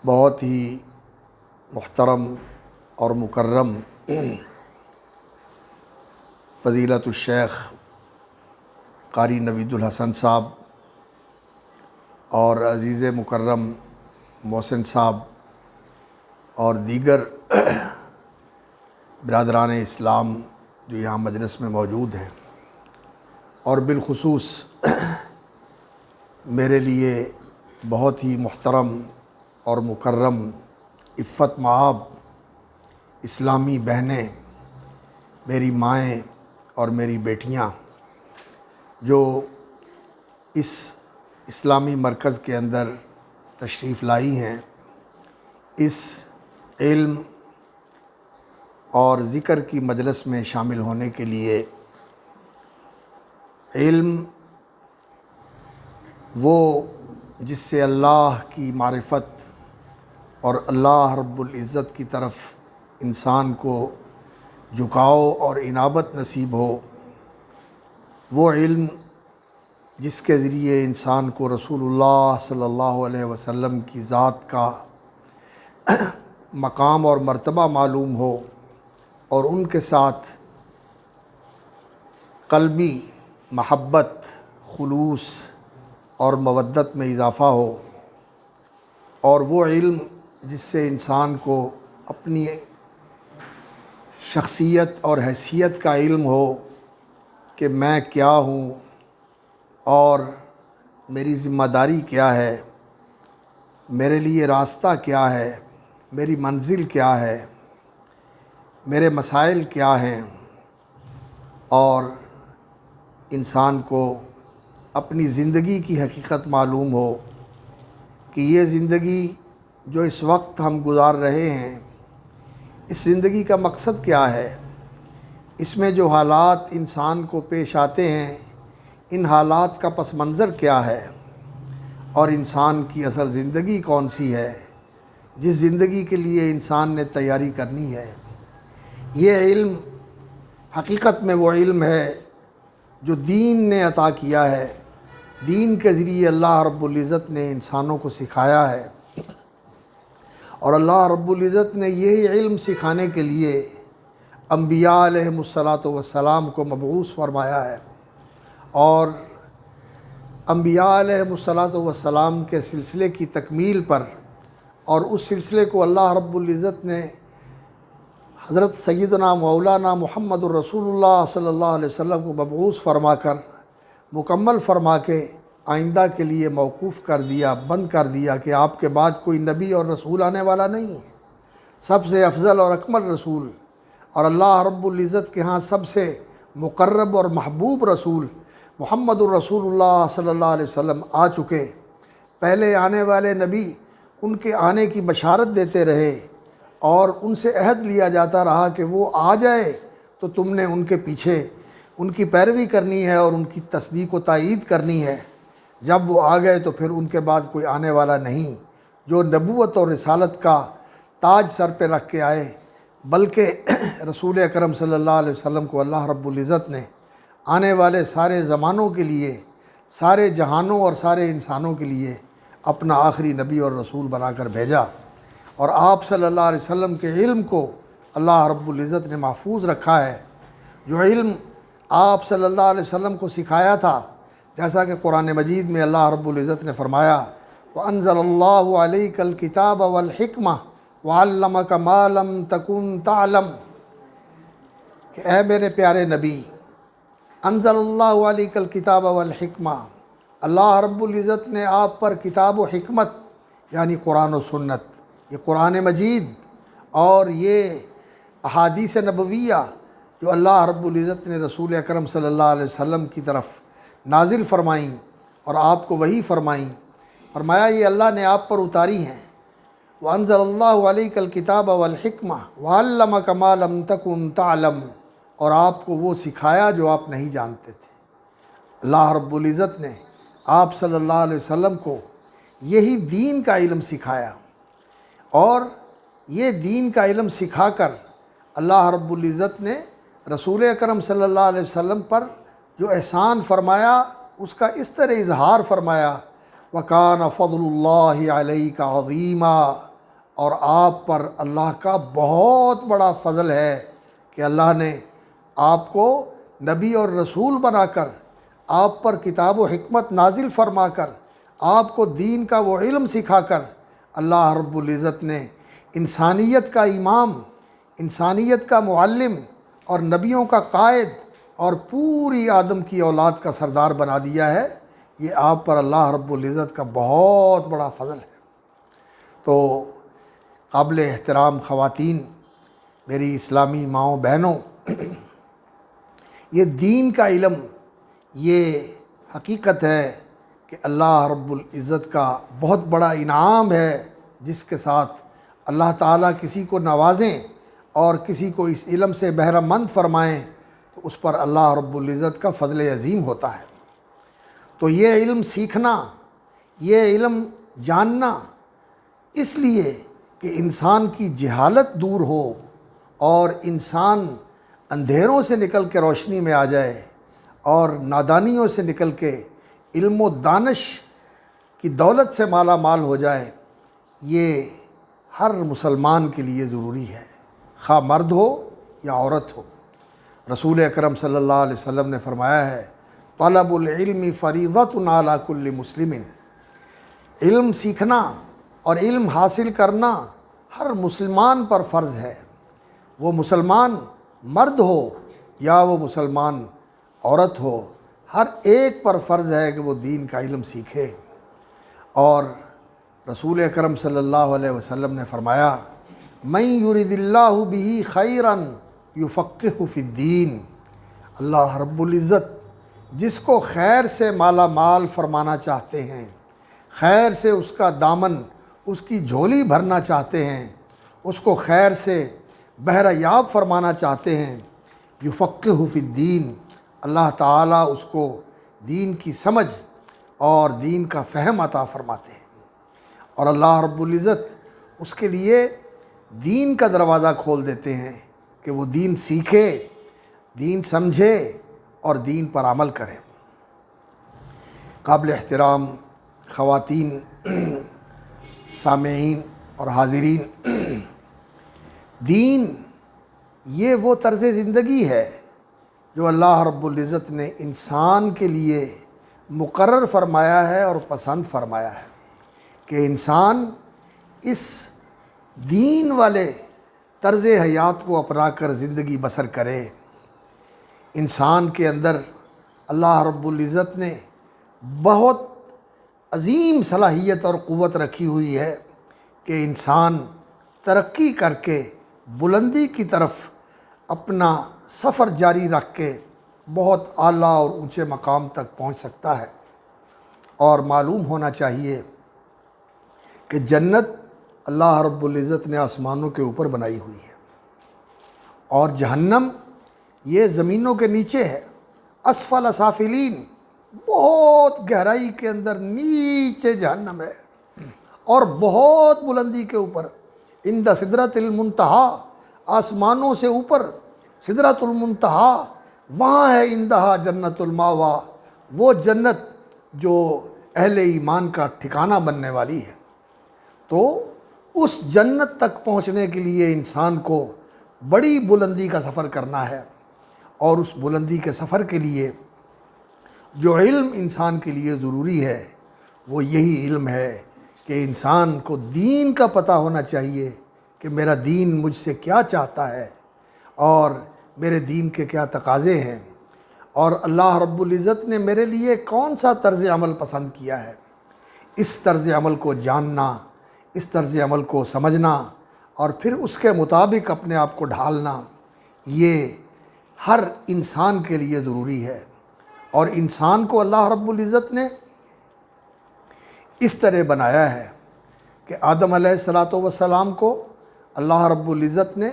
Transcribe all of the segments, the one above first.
بہت ہی محترم اور مکرم فضیلت الشیخ قاری نوید الحسن صاحب اور عزیز مکرم محسن صاحب اور دیگر برادران اسلام جو یہاں مجلس میں موجود ہیں، اور بالخصوص میرے لیے بہت ہی محترم اور مکرم عفت مآب اسلامی بہنیں، میری مائیں اور میری بیٹیاں جو اس اسلامی مرکز کے اندر تشریف لائی ہیں، اس علم اور ذکر کی مجلس میں شامل ہونے کے لیے۔ علم وہ جس سے اللہ کی معرفت اور اللہ رب العزت کی طرف انسان کو جھکاؤ اور انابت نصیب ہو، وہ علم جس کے ذریعے انسان کو رسول اللہ صلی اللہ علیہ وسلم کی ذات کا مقام اور مرتبہ معلوم ہو، اور ان کے ساتھ قلبی محبت، خلوص اور مودت میں اضافہ ہو، اور وہ علم جس سے انسان کو اپنی شخصیت اور حیثیت کا علم ہو کہ میں کیا ہوں اور میری ذمہ داری کیا ہے، میرے لیے راستہ کیا ہے، میری منزل کیا ہے، میرے مسائل کیا ہیں، اور انسان کو اپنی زندگی کی حقیقت معلوم ہو کہ یہ زندگی جو اس وقت ہم گزار رہے ہیں، اس زندگی کا مقصد کیا ہے، اس میں جو حالات انسان کو پیش آتے ہیں، ان حالات کا پس منظر کیا ہے، اور انسان کی اصل زندگی کون سی ہے جس زندگی کے لیے انسان نے تیاری کرنی ہے۔ یہ علم حقیقت میں وہ علم ہے جو دین نے عطا کیا ہے، دین کے ذریعے اللہ رب العزت نے انسانوں کو سکھایا ہے، اور اللہ رب العزت نے یہی علم سکھانے کے لیے انبیاء علیہم السلام کو مبعوث فرمایا ہے، اور انبیاء علیہم السلام کے سلسلے کی تکمیل پر، اور اس سلسلے کو اللہ رب العزت نے حضرت سیدنا مولانا محمد الرسول اللہ صلی اللہ علیہ وسلم کو مبعوث فرما کر مکمل فرما کے آئندہ کے لیے موقوف کر دیا، بند کر دیا کہ آپ کے بعد کوئی نبی اور رسول آنے والا نہیں ہے۔ سب سے افضل اور اکمل رسول اور اللہ رب العزت کے ہاں سب سے مقرب اور محبوب رسول محمد الرسول اللہ صلی اللہ علیہ وسلم آ چکے۔ پہلے آنے والے نبی ان کے آنے کی بشارت دیتے رہے، اور ان سے عہد لیا جاتا رہا کہ وہ آ جائے تو تم نے ان کے پیچھے ان کی پیروی کرنی ہے اور ان کی تصدیق و تائید کرنی ہے۔ جب وہ آ گئے تو پھر ان کے بعد کوئی آنے والا نہیں جو نبوت اور رسالت کا تاج سر پہ رکھ کے آئے، بلکہ رسول اکرم صلی اللہ علیہ وسلم کو اللہ رب العزت نے آنے والے سارے زمانوں کے لیے، سارے جہانوں اور سارے انسانوں کے لیے اپنا آخری نبی اور رسول بنا کر بھیجا، اور آپ صلی اللہ علیہ وسلم کے علم کو اللہ رب العزت نے محفوظ رکھا ہے۔ جو علم آپ صلی اللہ علیہ وسلم کو سکھایا تھا، جیسا کہ قرآن مجید میں اللہ رب العزت نے فرمایا وَأَنزَلَ اللَّهُ عَلَيْكَ الْكِتَابَ وَالْحِكْمَةَ وَعَلَّمَكَ مَا لَمْ تَكُنْ تَعْلَمُ، کہ اے میرے پیارے نبی، انزل اللہ علیک الکتاب والحکمہ، اللہ رب العزت نے آپ پر کتاب و حکمت یعنی قرآن و سنت، یہ قرآن مجید اور یہ احادیث نبویہ جو اللہ رب العزت نے رسول اکرم صلی اللہ علیہ وسلم کی طرف نازل فرمائیں اور آپ کو وحی فرمائیں، فرمایا یہ اللہ نے آپ پر اتاری ہیں۔ وَأَنزَلَ اللَّهُ عَلَيْكَ الْكِتَابَ وَالْحِكْمَةَ وَعَلَّمَكَ مَا لَمْ تَكُنْ تَعْلَمُ، اور آپ کو وہ سکھایا جو آپ نہیں جانتے تھے۔ اللہ رب العزت نے آپ صلی اللہ علیہ وسلم کو یہی دین کا علم سکھایا، اور یہ دین کا علم سکھا کر اللہ رب العزت نے رسول اکرم صلی اللہ علیہ وسلم پر جو احسان فرمایا اس کا اس طرح اظہار فرمایا وَكَانَ فَضْلُ اللَّهِ عَلَيْكَ عَظِيمًا، اور آپ پر اللہ کا بہت بڑا فضل ہے کہ اللہ نے آپ کو نبی اور رسول بنا کر، آپ پر کتاب و حکمت نازل فرما کر، آپ کو دین کا وہ علم سکھا کر اللہ رب العزت نے انسانیت کا امام، انسانیت کا معلم اور نبیوں کا قائد اور پوری آدم کی اولاد کا سردار بنا دیا ہے۔ یہ آپ پر اللہ رب العزت کا بہت بڑا فضل ہے۔ تو قابل احترام خواتین، میری اسلامی ماؤں بہنوں، یہ دین کا علم، یہ حقیقت ہے کہ اللہ رب العزت کا بہت بڑا انعام ہے، جس کے ساتھ اللہ تعالیٰ کسی کو نوازیں اور کسی کو اس علم سے بہرہ مند فرمائیں تو اس پر اللہ رب العزت کا فضل عظیم ہوتا ہے۔ تو یہ علم سیکھنا، یہ علم جاننا، اس لیے کہ انسان کی جہالت دور ہو اور انسان اندھیروں سے نکل کے روشنی میں آ جائے اور نادانیوں سے نکل کے علم و دانش کی دولت سے مالا مال ہو جائے، یہ ہر مسلمان کے لیے ضروری ہے، خواہ مرد ہو یا عورت ہو۔ رسول اکرم صلی اللہ علیہ وسلم نے فرمایا ہے، طلب العلم فریضۃ علی کل مسلم، علم سیکھنا اور علم حاصل کرنا ہر مسلمان پر فرض ہے، وہ مسلمان مرد ہو یا وہ مسلمان عورت ہو، ہر ایک پر فرض ہے کہ وہ دین کا علم سیکھے۔ اور رسول اکرم صلی اللہ علیہ وسلم نے فرمایا، من یرد اللہ بہ خیرا یفقہہ فی الدین، اللہ رب العزت جس کو خیر سے مالا مال فرمانا چاہتے ہیں، خیر سے اس کا دامن، اس کی جھولی بھرنا چاہتے ہیں، اس کو خیر سے بہرہ یاب فرمانا چاہتے ہیں، یفقہہ فی الدین، اللہ تعالیٰ اس کو دین کی سمجھ اور دین کا فہم عطا فرماتے ہیں، اور اللہ رب العزت اس کے لیے دین کا دروازہ کھول دیتے ہیں کہ وہ دین سیکھے، دین سمجھے اور دین پر عمل کرے۔ قابل احترام خواتین، سامعین اور حاضرین، دین یہ وہ طرز زندگی ہے جو اللہ رب العزت نے انسان کے لیے مقرر فرمایا ہے اور پسند فرمایا ہے کہ انسان اس دین والے طرز حیات کو اپنا کر زندگی بسر کرے۔ انسان کے اندر اللہ رب العزت نے بہت عظیم صلاحیت اور قوت رکھی ہوئی ہے کہ انسان ترقی کر کے بلندی کی طرف اپنا سفر جاری رکھ کے بہت اعلیٰ اور اونچے مقام تک پہنچ سکتا ہے۔ اور معلوم ہونا چاہیے کہ جنت اللہ رب العزت نے آسمانوں کے اوپر بنائی ہوئی ہے، اور جہنم یہ زمینوں کے نیچے ہے، اسفل سافلین، بہت گہرائی کے اندر نیچے جہنم ہے، اور بہت بلندی کے اوپر عند سدرۃ المنتہا، آسمانوں سے اوپر سدرۃ المنتہا، وہاں ہے عندہا جنت الماوا، وہ جنت جو اہل ایمان کا ٹھکانہ بننے والی ہے۔ تو اس جنت تک پہنچنے کے لیے انسان کو بڑی بلندی کا سفر کرنا ہے، اور اس بلندی کے سفر کے لیے جو علم انسان کے لیے ضروری ہے وہ یہی علم ہے کہ انسان کو دین کا پتہ ہونا چاہیے کہ میرا دین مجھ سے کیا چاہتا ہے اور میرے دین کے کیا تقاضے ہیں، اور اللہ رب العزت نے میرے لیے کون سا طرز عمل پسند کیا ہے۔ اس طرز عمل کو جاننا، اس طرز عمل کو سمجھنا اور پھر اس کے مطابق اپنے آپ کو ڈھالنا، یہ ہر انسان کے لیے ضروری ہے۔ اور انسان کو اللہ رب العزت نے اس طرح بنایا ہے کہ آدم علیہ السلام کو اللہ رب العزت نے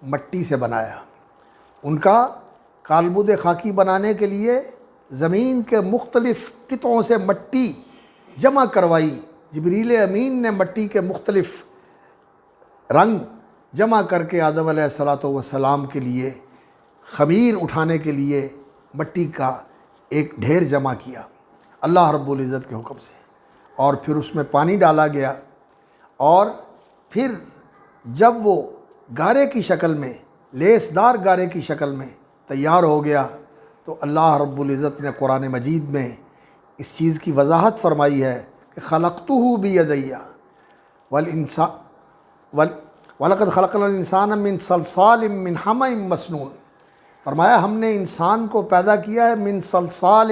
مٹی سے بنایا، ان کا کالبد خاکی بنانے کے لیے زمین کے مختلف قطعوں سے مٹی جمع کروائی، جبریل امین نے مٹی کے مختلف رنگ جمع کر کے آدم علیہ السلام کے لیے خمیر اٹھانے کے لیے مٹی کا ایک ڈھیر جمع کیا اللہ رب العزت کے حکم سے، اور پھر اس میں پانی ڈالا گیا، اور پھر جب وہ گارے کی شکل میں، لیسدار گارے کی شکل میں تیار ہو گیا تو اللہ رب العزت نے قرآن مجید میں اس چیز کی وضاحت فرمائی ہے کہ خلقتہ بیدی وَلَقَدْ خَلَقْنَا الْإِنسَانَ مِنْ صَلْصَالٍ مِّنْ حَمَإٍ مَّسْنُونٍ، فرمایا ہم نے انسان کو پیدا کیا ہے من صلصال،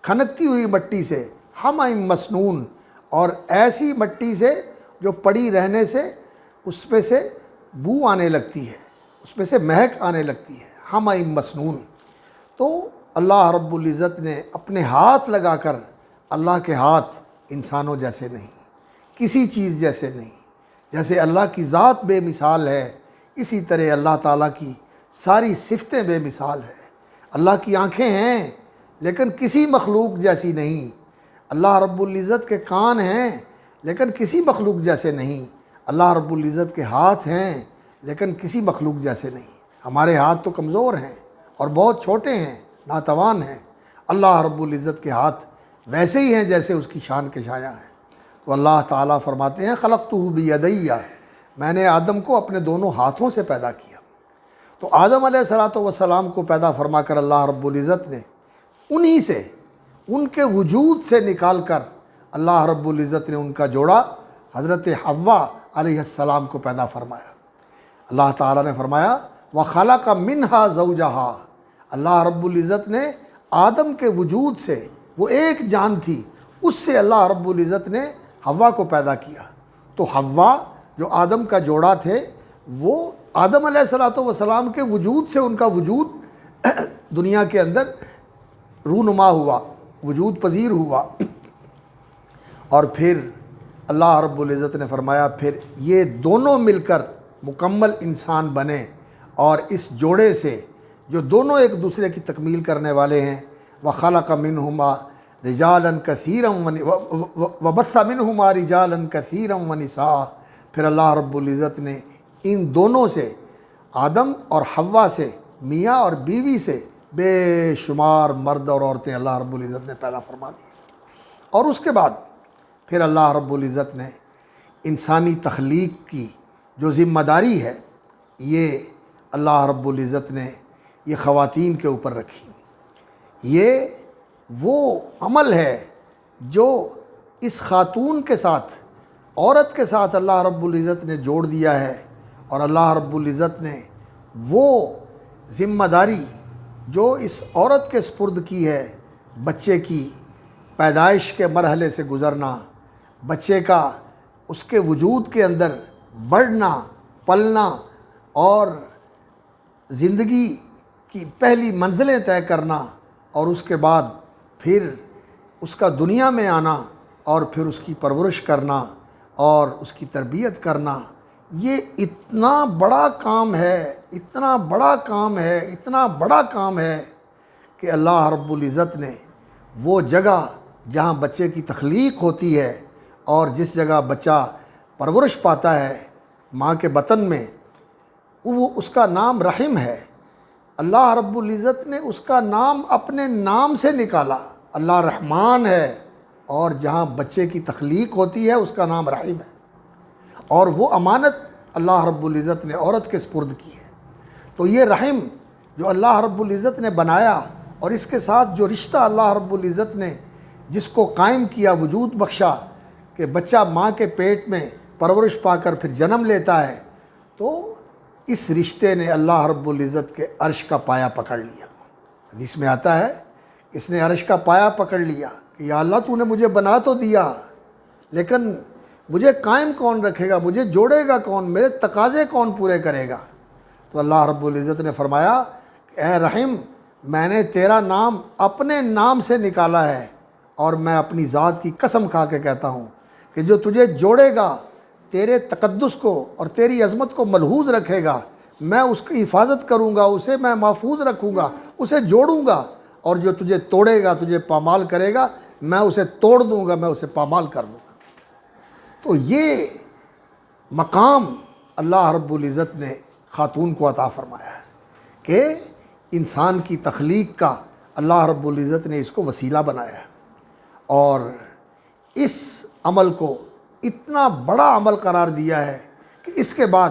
کھنکتی ہوئی مٹی سے، حَمَإٍ مَّسْنُون، اور ایسی مٹی سے جو پڑی رہنے سے اس پہ سے بو آنے لگتی ہے، اس پہ سے مہک آنے لگتی ہے، حَمَإٍ مَّسْنُون۔ تو اللہ رب العزت نے اپنے ہاتھ لگا کر، اللہ کے ہاتھ انسانوں جیسے نہیں، کسی چیز جیسے نہیں، جیسے اللہ کی ذات بے مثال ہے اسی طرح اللہ تعالیٰ کی ساری صفتیں بے مثال ہے۔ اللہ کی آنکھیں ہیں لیکن کسی مخلوق جیسی نہیں، اللہ رب العزت کے کان ہیں لیکن کسی مخلوق جیسے نہیں، اللہ رب العزت کے ہاتھ ہیں لیکن کسی مخلوق جیسے نہیں۔ ہمارے ہاتھ تو کمزور ہیں اور بہت چھوٹے ہیں، ناتوان ہیں، اللہ رب العزت کے ہاتھ ویسے ہی ہیں جیسے اس کی شان کے شایع ہیں۔ تو اللہ تعالیٰ فرماتے ہیں خلقتہ بیدی، میں نے آدم کو اپنے دونوں ہاتھوں سے پیدا کیا۔ تو آدم علیہ السلام کو پیدا فرما کر اللہ رب العزت نے انہی سے، ان کے وجود سے نکال کر اللہ رب العزت نے ان کا جوڑا حضرت حوا علیہ السلام کو پیدا فرمایا۔ اللہ تعالیٰ نے فرمایا وَخَلَقَ مِنْهَا زَوْجَهَا، اللہ رب العزت نے آدم کے وجود سے، وہ ایک جان تھی، اس سے اللہ رب العزت نے حوا کو پیدا کیا۔ تو حوا جو آدم کا جوڑا تھے وہ آدم علیہ السلام کے وجود سے ان کا وجود دنیا کے اندر رونما ہوا، وجود پذیر ہوا۔ اور پھر اللہ رب العزت نے فرمایا پھر یہ دونوں مل کر مکمل انسان بنے، اور اس جوڑے سے جو دونوں ایک دوسرے کی تکمیل کرنے والے ہیں، وَخَلَقَ مِنْهُمَا رِجَالًا كَثِيرًا وَبَثَّ مِنْهُمَا رِجَالًا كَثِيرًا وَنِسَاءً، پھر اللہ رب العزت نے ان دونوں سے، آدم اور حوا سے، میاں اور بیوی سے بے شمار مرد اور عورتیں اللہ رب العزت نے پیدا فرما دی۔ اور اس کے بعد پھر اللہ رب العزت نے انسانی تخلیق کی جو ذمہ داری ہے یہ اللہ رب العزت نے یہ خواتین کے اوپر رکھی۔ یہ وہ عمل ہے جو اس خاتون کے ساتھ، عورت کے ساتھ اللہ رب العزت نے جوڑ دیا ہے، اور اللہ رب العزت نے وہ ذمہ داری جو اس عورت کے سپرد کی ہے، بچے کی پیدائش کے مرحلے سے گزرنا، بچے کا اس کے وجود کے اندر بڑھنا، پلنا اور زندگی کی پہلی منزلیں طے کرنا، اور اس کے بعد پھر اس کا دنیا میں آنا، اور پھر اس کی پرورش کرنا اور اس کی تربیت کرنا، یہ اتنا بڑا کام ہے، اتنا بڑا کام ہے، اتنا بڑا کام ہے کہ اللہ رب العزت نے وہ جگہ جہاں بچے کی تخلیق ہوتی ہے اور جس جگہ بچہ پرورش پاتا ہے ماں کے بطن میں، وہ اس کا نام رحم ہے۔ اللہ رب العزت نے اس کا نام اپنے نام سے نکالا، اللہ رحمان ہے، اور جہاں بچے کی تخلیق ہوتی ہے اس کا نام رحیم ہے، اور وہ امانت اللہ رب العزت نے عورت کے سپرد کی ہے۔ تو یہ رحم جو اللہ رب العزت نے بنایا، اور اس کے ساتھ جو رشتہ اللہ رب العزت نے جس کو قائم کیا، وجود بخشا کہ بچہ ماں کے پیٹ میں پرورش پا کر پھر جنم لیتا ہے، تو اس رشتے نے اللہ رب العزت کے عرش کا پایہ پکڑ لیا۔ حدیث میں آتا ہے اس نے عرش کا پایہ پکڑ لیا کہ یا اللہ تو نے مجھے بنا تو دیا، لیکن مجھے قائم کون رکھے گا، مجھے جوڑے گا کون، میرے تقاضے کون پورے کرے گا؟ تو اللہ رب العزت نے فرمایا کہ اے رحم، میں نے تیرا نام اپنے نام سے نکالا ہے، اور میں اپنی ذات کی قسم کھا کے کہتا ہوں کہ جو تجھے جوڑے گا، تیرے تقدس کو اور تیری عظمت کو ملحوظ رکھے گا، میں اس کی حفاظت کروں گا، اسے میں محفوظ رکھوں گا، اسے جوڑوں گا، اور جو تجھے توڑے گا، تجھے پامال کرے گا، میں اسے توڑ دوں گا، میں اسے پامال کر دوں گا۔ تو یہ مقام اللہ رب العزت نے خاتون کو عطا فرمایا ہے کہ انسان کی تخلیق کا اللہ رب العزت نے اس کو وسیلہ بنایا ہے، اور اس عمل کو اتنا بڑا عمل قرار دیا ہے کہ اس کے بعد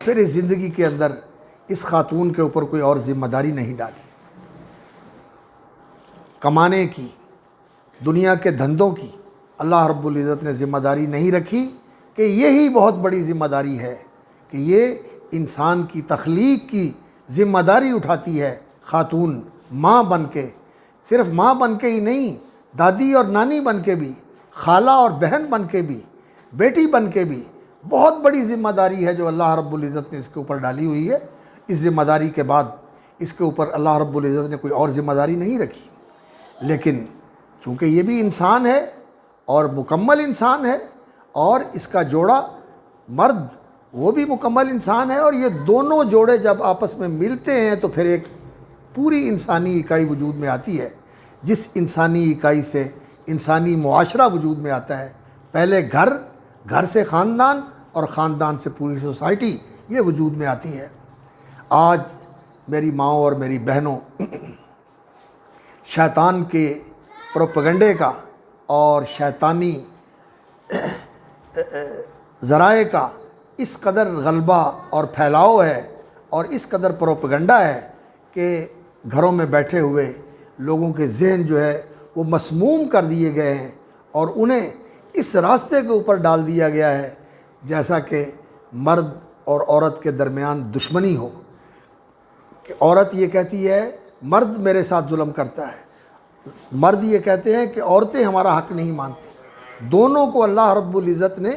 پھر اس زندگی کے اندر اس خاتون کے اوپر کوئی اور ذمہ داری نہیں ڈالی، کمانے کی، دنیا کے دھندوں کی اللہ رب العزت نے ذمہ داری نہیں رکھی، کہ یہی بہت بڑی ذمہ داری ہے کہ یہ انسان کی تخلیق کی ذمہ داری اٹھاتی ہے خاتون، ماں بن کے، صرف ماں بن کے ہی نہیں، دادی اور نانی بن کے بھی، خالہ اور بہن بن کے بھی، بیٹی بن کے بھی، بہت بڑی ذمہ داری ہے جو اللہ رب العزت نے اس کے اوپر ڈالی ہوئی ہے۔ اس ذمہ داری کے بعد اس کے اوپر اللہ رب العزت نے کوئی اور ذمہ داری نہیں رکھی، لیکن چونکہ یہ بھی انسان ہے اور مکمل انسان ہے، اور اس کا جوڑا مرد وہ بھی مکمل انسان ہے، اور یہ دونوں جوڑے جب آپس میں ملتے ہیں تو پھر ایک پوری انسانی اکائی وجود میں آتی ہے، جس انسانی اکائی سے انسانی معاشرہ وجود میں آتا ہے۔ پہلے گھر، گھر سے خاندان، اور خاندان سے پوری سوسائٹی یہ وجود میں آتی ہے۔ آج میری ماؤں اور میری بہنوں، شیطان کے پروپیگنڈے کا اور شیطانی ذرائع کا اس قدر غلبہ اور پھیلاؤ ہے، اور اس قدر پروپیگنڈا ہے کہ گھروں میں بیٹھے ہوئے لوگوں کے ذہن جو ہے وہ مسموم کر دیے گئے ہیں، اور انہیں اس راستے کے اوپر ڈال دیا گیا ہے جیسا کہ مرد اور عورت کے درمیان دشمنی ہو، کہ عورت یہ کہتی ہے مرد میرے ساتھ ظلم کرتا ہے، مرد یہ کہتے ہیں کہ عورتیں ہمارا حق نہیں مانتی۔ دونوں کو اللہ رب العزت نے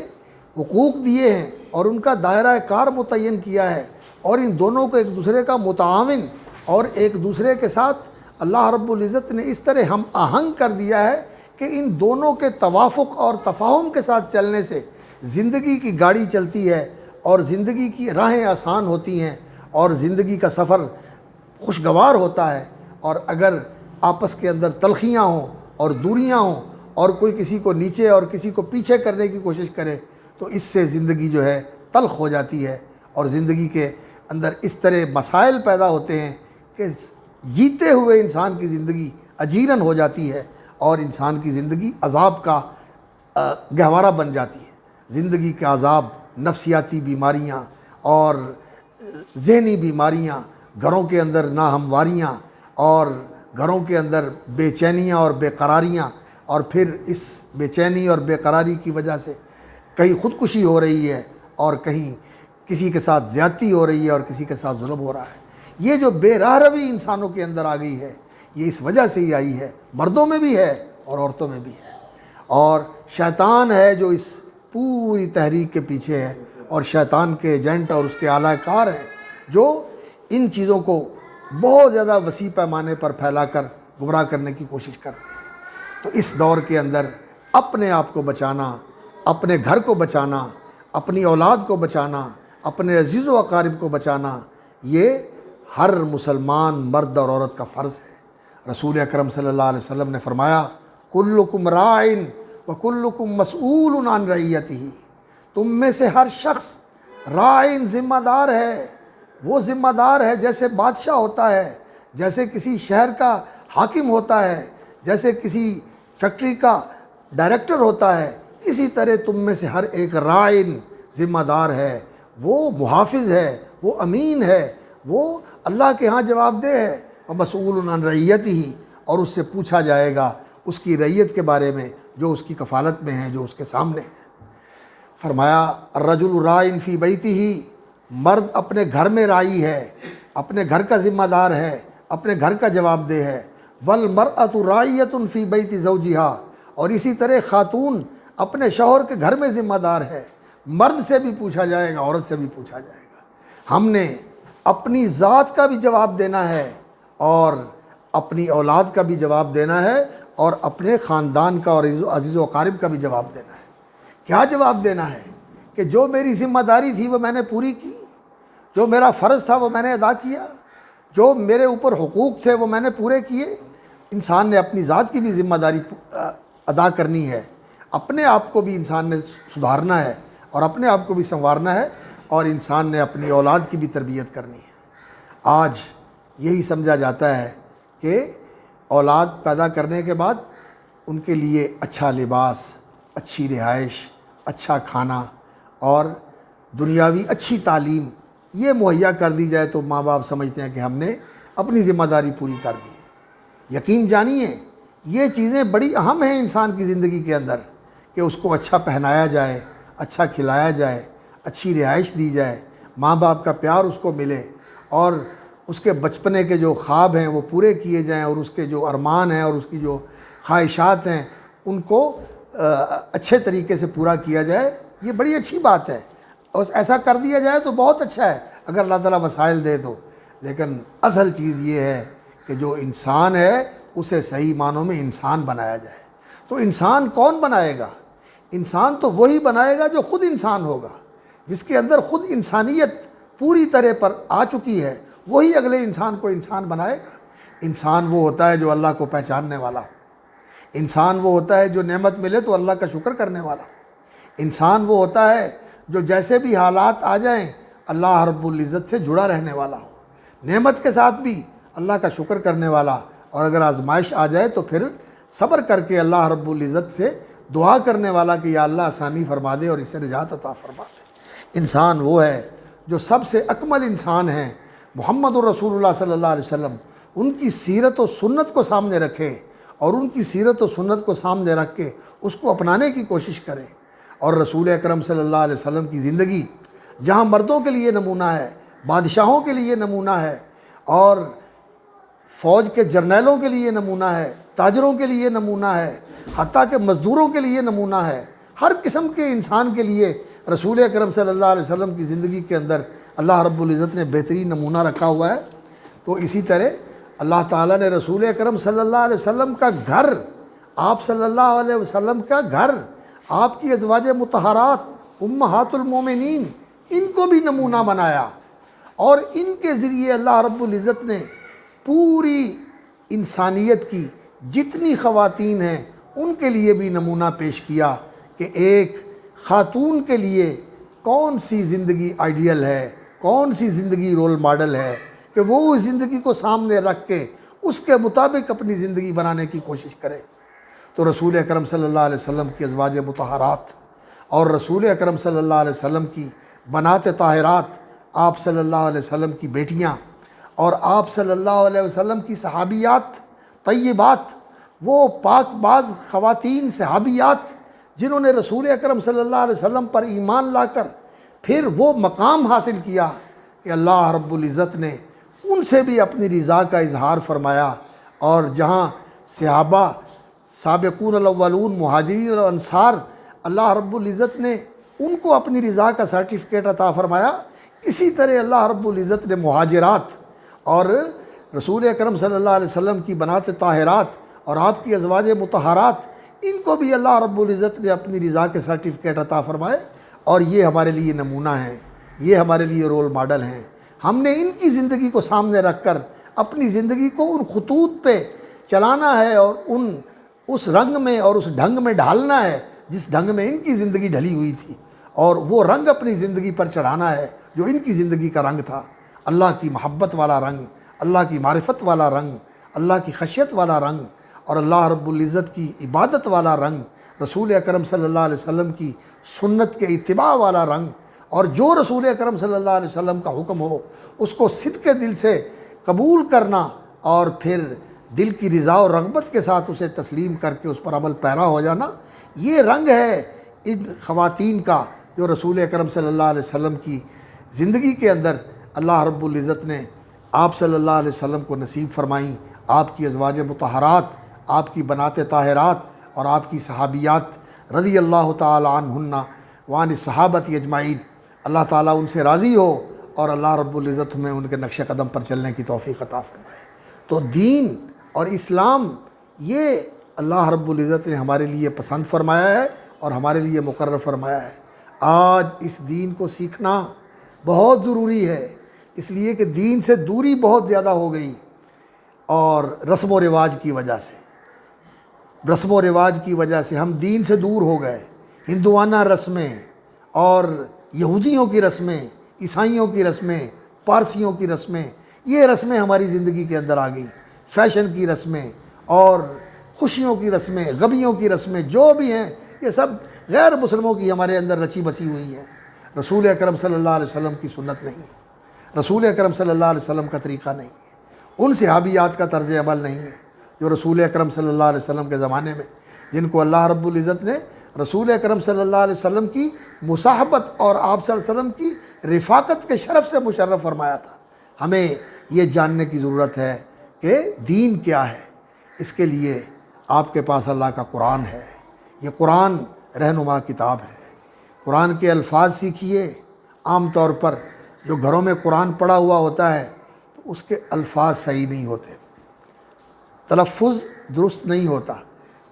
حقوق دیے ہیں اور ان کا دائرہ کار متعین کیا ہے، اور ان دونوں کو ایک دوسرے کا متعاون اور ایک دوسرے کے ساتھ اللہ رب العزت نے اس طرح ہم آہنگ کر دیا ہے کہ ان دونوں کے توافق اور تفاہم کے ساتھ چلنے سے زندگی کی گاڑی چلتی ہے، اور زندگی کی راہیں آسان ہوتی ہیں، اور زندگی کا سفر خوشگوار ہوتا ہے۔ اور اگر آپس کے اندر تلخیاں ہوں اور دوریاں ہوں، اور کوئی کسی کو نیچے اور کسی کو پیچھے کرنے کی کوشش کرے، تو اس سے زندگی جو ہے تلخ ہو جاتی ہے، اور زندگی کے اندر اس طرح مسائل پیدا ہوتے ہیں کہ جیتے ہوئے انسان کی زندگی اجیرن ہو جاتی ہے، اور انسان کی زندگی عذاب کا گہوارہ بن جاتی ہے۔ زندگی کے عذاب، نفسیاتی بیماریاں اور ذہنی بیماریاں، گھروں کے اندر ناہمواریاں، اور گھروں کے اندر بے چینیاں اور بے قراریاں، اور پھر اس بے چینی اور بے قراری کی وجہ سے کہیں خودکشی ہو رہی ہے، اور کہیں کسی کے ساتھ زیادتی ہو رہی ہے، اور کسی کے ساتھ ظلم ہو رہا ہے۔ یہ جو بے راہ روی انسانوں کے اندر آ گئی ہے، یہ اس وجہ سے ہی آئی ہے، مردوں میں بھی ہے اور عورتوں میں بھی ہے، اور شیطان ہے جو اس پوری تحریک کے پیچھے ہے، اور شیطان کے ایجنٹ اور اس کے اعلی کار ہیں جو ان چیزوں کو بہت زیادہ وسیع پیمانے پر پھیلا کر گمراہ کرنے کی کوشش کرتے ہیں۔ تو اس دور کے اندر اپنے آپ کو بچانا، اپنے گھر کو بچانا، اپنی اولاد کو بچانا، اپنے عزیز و اقارب کو بچانا، یہ ہر مسلمان مرد اور عورت کا فرض ہے۔ رسول اکرم صلی اللہ علیہ وسلم نے فرمایا، کلکم راعٍ وکلکم مسئول عن رعیتہ، تم میں سے ہر شخص راعٍ ذمہ دار ہے۔ وہ ذمہ دار ہے جیسے بادشاہ ہوتا ہے، جیسے کسی شہر کا حاکم ہوتا ہے، جیسے کسی فیکٹری کا ڈائریکٹر ہوتا ہے، اسی طرح تم میں سے ہر ایک راعٍ ذمہ دار ہے، وہ محافظ ہے، وہ امین ہے، وہ اللہ کے ہاں جواب دہ ہے، ومسئول عن رعیتہ، اور اس سے پوچھا جائے گا اس کی رعیت کے بارے میں جو اس کی کفالت میں ہے، جو اس کے سامنے ہے۔ فرمایا الرجل راعٍ فی بیتہ، مرد اپنے گھر میں راعی ہے، اپنے گھر کا ذمہ دار ہے، اپنے گھر کا جواب دہ ہے، والمرأۃ راعیۃ فی بیت زوجہا، اور اسی طرح خاتون اپنے شوہر کے گھر میں ذمہ دار ہے۔ مرد سے بھی پوچھا جائے گا، عورت سے بھی پوچھا جائے گا۔ ہم نے اپنی ذات کا بھی جواب دینا ہے، اور اپنی اولاد کا بھی جواب دینا ہے، اور اپنے خاندان کا اور عزیز و اقارب کا بھی جواب دینا ہے۔ کیا جواب دینا ہے؟ کہ جو میری ذمہ داری تھی وہ میں نے پوری کی، جو میرا فرض تھا وہ میں نے ادا کیا، جو میرے اوپر حقوق تھے وہ میں نے پورے کیے۔ انسان نے اپنی ذات کی بھی ذمہ داری ادا کرنی ہے، اپنے آپ کو بھی انسان نے سدھارنا ہے، اور اپنے آپ کو بھی سنوارنا ہے، اور انسان نے اپنی اولاد کی بھی تربیت کرنی ہے۔ آج یہی سمجھا جاتا ہے کہ اولاد پیدا کرنے کے بعد ان کے لیے اچھا لباس، اچھی رہائش، اچھا کھانا، اور دنیاوی اچھی تعلیم یہ مہیا کر دی جائے تو ماں باپ سمجھتے ہیں کہ ہم نے اپنی ذمہ داری پوری کر دی۔ یقین جانیے یہ چیزیں بڑی اہم ہیں انسان کی زندگی کے اندر، کہ اس کو اچھا پہنایا جائے، اچھا کھلایا جائے، اچھی رہائش دی جائے، ماں باپ کا پیار اس کو ملے، اور اس کے بچپنے کے جو خواب ہیں وہ پورے کیے جائیں، اور اس کے جو ارمان ہیں اور اس کی جو خواہشات ہیں ان کو اچھے طریقے سے پورا کیا جائے۔ یہ بڑی اچھی بات ہے، اور ایسا کر دیا جائے تو بہت اچھا ہے اگر اللہ تعالیٰ وسائل دے تو۔ لیکن اصل چیز یہ ہے کہ جو انسان ہے اسے صحیح معنوں میں انسان بنایا جائے۔ تو انسان کون بنائے گا؟ انسان تو وہی بنائے گا جو خود انسان ہوگا، جس کے اندر خود انسانیت پوری طرح پر آ چکی ہے، وہی اگلے انسان کو انسان بنائے گا۔ انسان وہ ہوتا ہے جو اللہ کو پہچاننے والا ہو، انسان وہ ہوتا ہے جو نعمت ملے تو اللہ کا شکر کرنے والا ہو، انسان وہ ہوتا ہے جو جیسے بھی حالات آ جائیں اللہ رب العزت سے جڑا رہنے والا ہو، نعمت کے ساتھ بھی اللہ کا شکر کرنے والا، اور اگر آزمائش آ جائے تو پھر صبر کر کے اللہ رب العزت سے دعا کرنے والا کہ یا اللہ آسانی فرما دے اور اسے نجات عطا فرما دے۔ انسان وہ ہے جو سب سے اکمل انسان ہیں، محمد الرسول اللہ صلی اللہ علیہ وسلم، ان کی سیرت و سنت کو سامنے رکھے، اور ان کی سیرت و سنت کو سامنے رکھ کے اس کو اپنانے کی کوشش کریں۔ اور رسول اکرم صلی اللہ علیہ وسلم کی زندگی جہاں مردوں کے لیے نمونہ ہے، بادشاہوں کے لیے نمونہ ہے، اور فوج کے جرنیلوں کے لیے نمونہ ہے، تاجروں کے لیے نمونہ ہے، حتیٰ کہ مزدوروں کے لیے نمونہ ہے، ہر قسم کے انسان کے لیے رسول اکرم صلی اللہ علیہ وسلم کی زندگی کے اندر اللہ رب العزت نے بہترین نمونہ رکھا ہوا ہے۔ تو اسی طرح اللہ تعالیٰ نے رسول اکرم صلی اللہ علیہ وسلم کا گھر، آپ صلی اللہ علیہ وسلم کا گھر، آپ کی ازواج مطہرات امہات المومنین، ان کو بھی نمونہ بنایا، اور ان کے ذریعے اللہ رب العزت نے پوری انسانیت کی جتنی خواتین ہیں ان کے لیے بھی نمونہ پیش کیا کہ ایک خاتون کے لیے کون سی زندگی آئیڈیل ہے، کون سی زندگی رول ماڈل ہے، کہ وہ اس زندگی کو سامنے رکھ کے اس کے مطابق اپنی زندگی بنانے کی کوشش کرے۔ تو رسول اکرم صلی اللہ علیہ وسلم کی ازواج مطہرات اور رسول اکرم صلی اللہ علیہ وسلم کی بنات طاہرات، آپ صلی اللہ علیہ وسلم کی بیٹیاں، اور آپ صلی اللہ علیہ وسلم کی صحابیات طیبات، وہ پاک باز خواتین صحابیات جنہوں نے رسول اکرم صلی اللہ علیہ وسلم پر ایمان لا کر پھر وہ مقام حاصل کیا کہ اللہ رب العزت نے ان سے بھی اپنی رضا کا اظہار فرمایا، اور جہاں صحابہ سابقون الاولون مہاجرین اور انصار اللہ رب العزت نے ان کو اپنی رضا کا سرٹیفکیٹ عطا فرمایا، اسی طرح اللہ رب العزت نے مہاجرات اور رسول اکرم صلی اللہ علیہ وسلم کی بنات طاہرات اور آپ کی ازواج مطہرات، ان کو بھی اللہ رب العزت نے اپنی رضا کے سرٹیفکیٹ عطا فرمائے، اور یہ ہمارے لیے نمونہ ہیں، یہ ہمارے لیے رول ماڈل ہیں۔ ہم نے ان کی زندگی کو سامنے رکھ کر اپنی زندگی کو ان خطوط پہ چلانا ہے، اور اس رنگ میں اور اس ڈھنگ میں ڈھالنا ہے جس ڈھنگ میں ان کی زندگی ڈھلی ہوئی تھی، اور وہ رنگ اپنی زندگی پر چڑھانا ہے جو ان کی زندگی کا رنگ تھا، اللہ کی محبت والا رنگ، اللہ کی معرفت والا رنگ، اللہ کی خشیت والا رنگ، اور اللہ رب العزت کی عبادت والا رنگ، رسول اکرم صلی اللہ علیہ وسلم کی سنت کے اتباع والا رنگ، اور جو رسول اکرم صلی اللہ علیہ وسلم کا حکم ہو اس کو صدق دل سے قبول کرنا، اور پھر دل کی رضا اور رغبت کے ساتھ اسے تسلیم کر کے اس پر عمل پیرا ہو جانا۔ یہ رنگ ہے ان خواتین کا جو رسول اکرم صلی اللہ علیہ وسلم کی زندگی کے اندر اللہ رب العزت نے آپ صلی اللہ علیہ وسلم کو نصیب فرمائیں۔ آپ کی ازواج مطہرات، آپ کی بنات طاہرات اور آپ کی صحابیات رضی اللہ تعالی عنہن وعن صحابت اجمعین، اللہ تعالیٰ ان سے راضی ہو، اور اللہ رب العزت میں ان کے نقش قدم پر چلنے کی توفیق عطا فرمائے۔ تو دین اور اسلام یہ اللہ رب العزت نے ہمارے لیے پسند فرمایا ہے اور ہمارے لیے مقرر فرمایا ہے۔ آج اس دین کو سیکھنا بہت ضروری ہے، اس لیے کہ دین سے دوری بہت زیادہ ہو گئی، اور رسم و رواج کی وجہ سے ہم دین سے دور ہو گئے۔ ہندوانہ رسمیں اور یہودیوں کی رسمیں، عیسائیوں کی رسمیں، پارسیوں کی رسمیں، یہ رسمیں ہماری زندگی کے اندر آ گئیں۔ فیشن کی رسمیں اور خوشیوں کی رسمیں، غمیوں کی رسمیں جو بھی ہیں، یہ سب غیر مسلموں کی ہمارے اندر رچی بسی ہوئی ہیں۔ رسول اکرم صلی اللہ علیہ وسلم کی سنت نہیں ہے، رسول اکرم صلی اللہ علیہ وسلم کا طریقہ نہیں ہے، ان صحابیات کا طرز عمل نہیں ہے جو رسول اکرم صلی اللہ علیہ وسلم کے زمانے میں، جن کو اللہ رب العزت نے رسول اکرم صلی اللہ علیہ وسلم کی مصاحبت اور آپ صلی اللہ علیہ وسلم کی رفاقت کے شرف سے مشرف فرمایا تھا۔ ہمیں یہ جاننے کی ضرورت ہے کہ دین کیا ہے۔ اس کے لیے آپ کے پاس اللہ کا قرآن ہے، یہ قرآن رہنما کتاب ہے۔ قرآن کے الفاظ سیکھیے۔ عام طور پر جو گھروں میں قرآن پڑھا ہوا ہوتا ہے تو اس کے الفاظ صحیح نہیں ہوتے، تلفظ درست نہیں ہوتا۔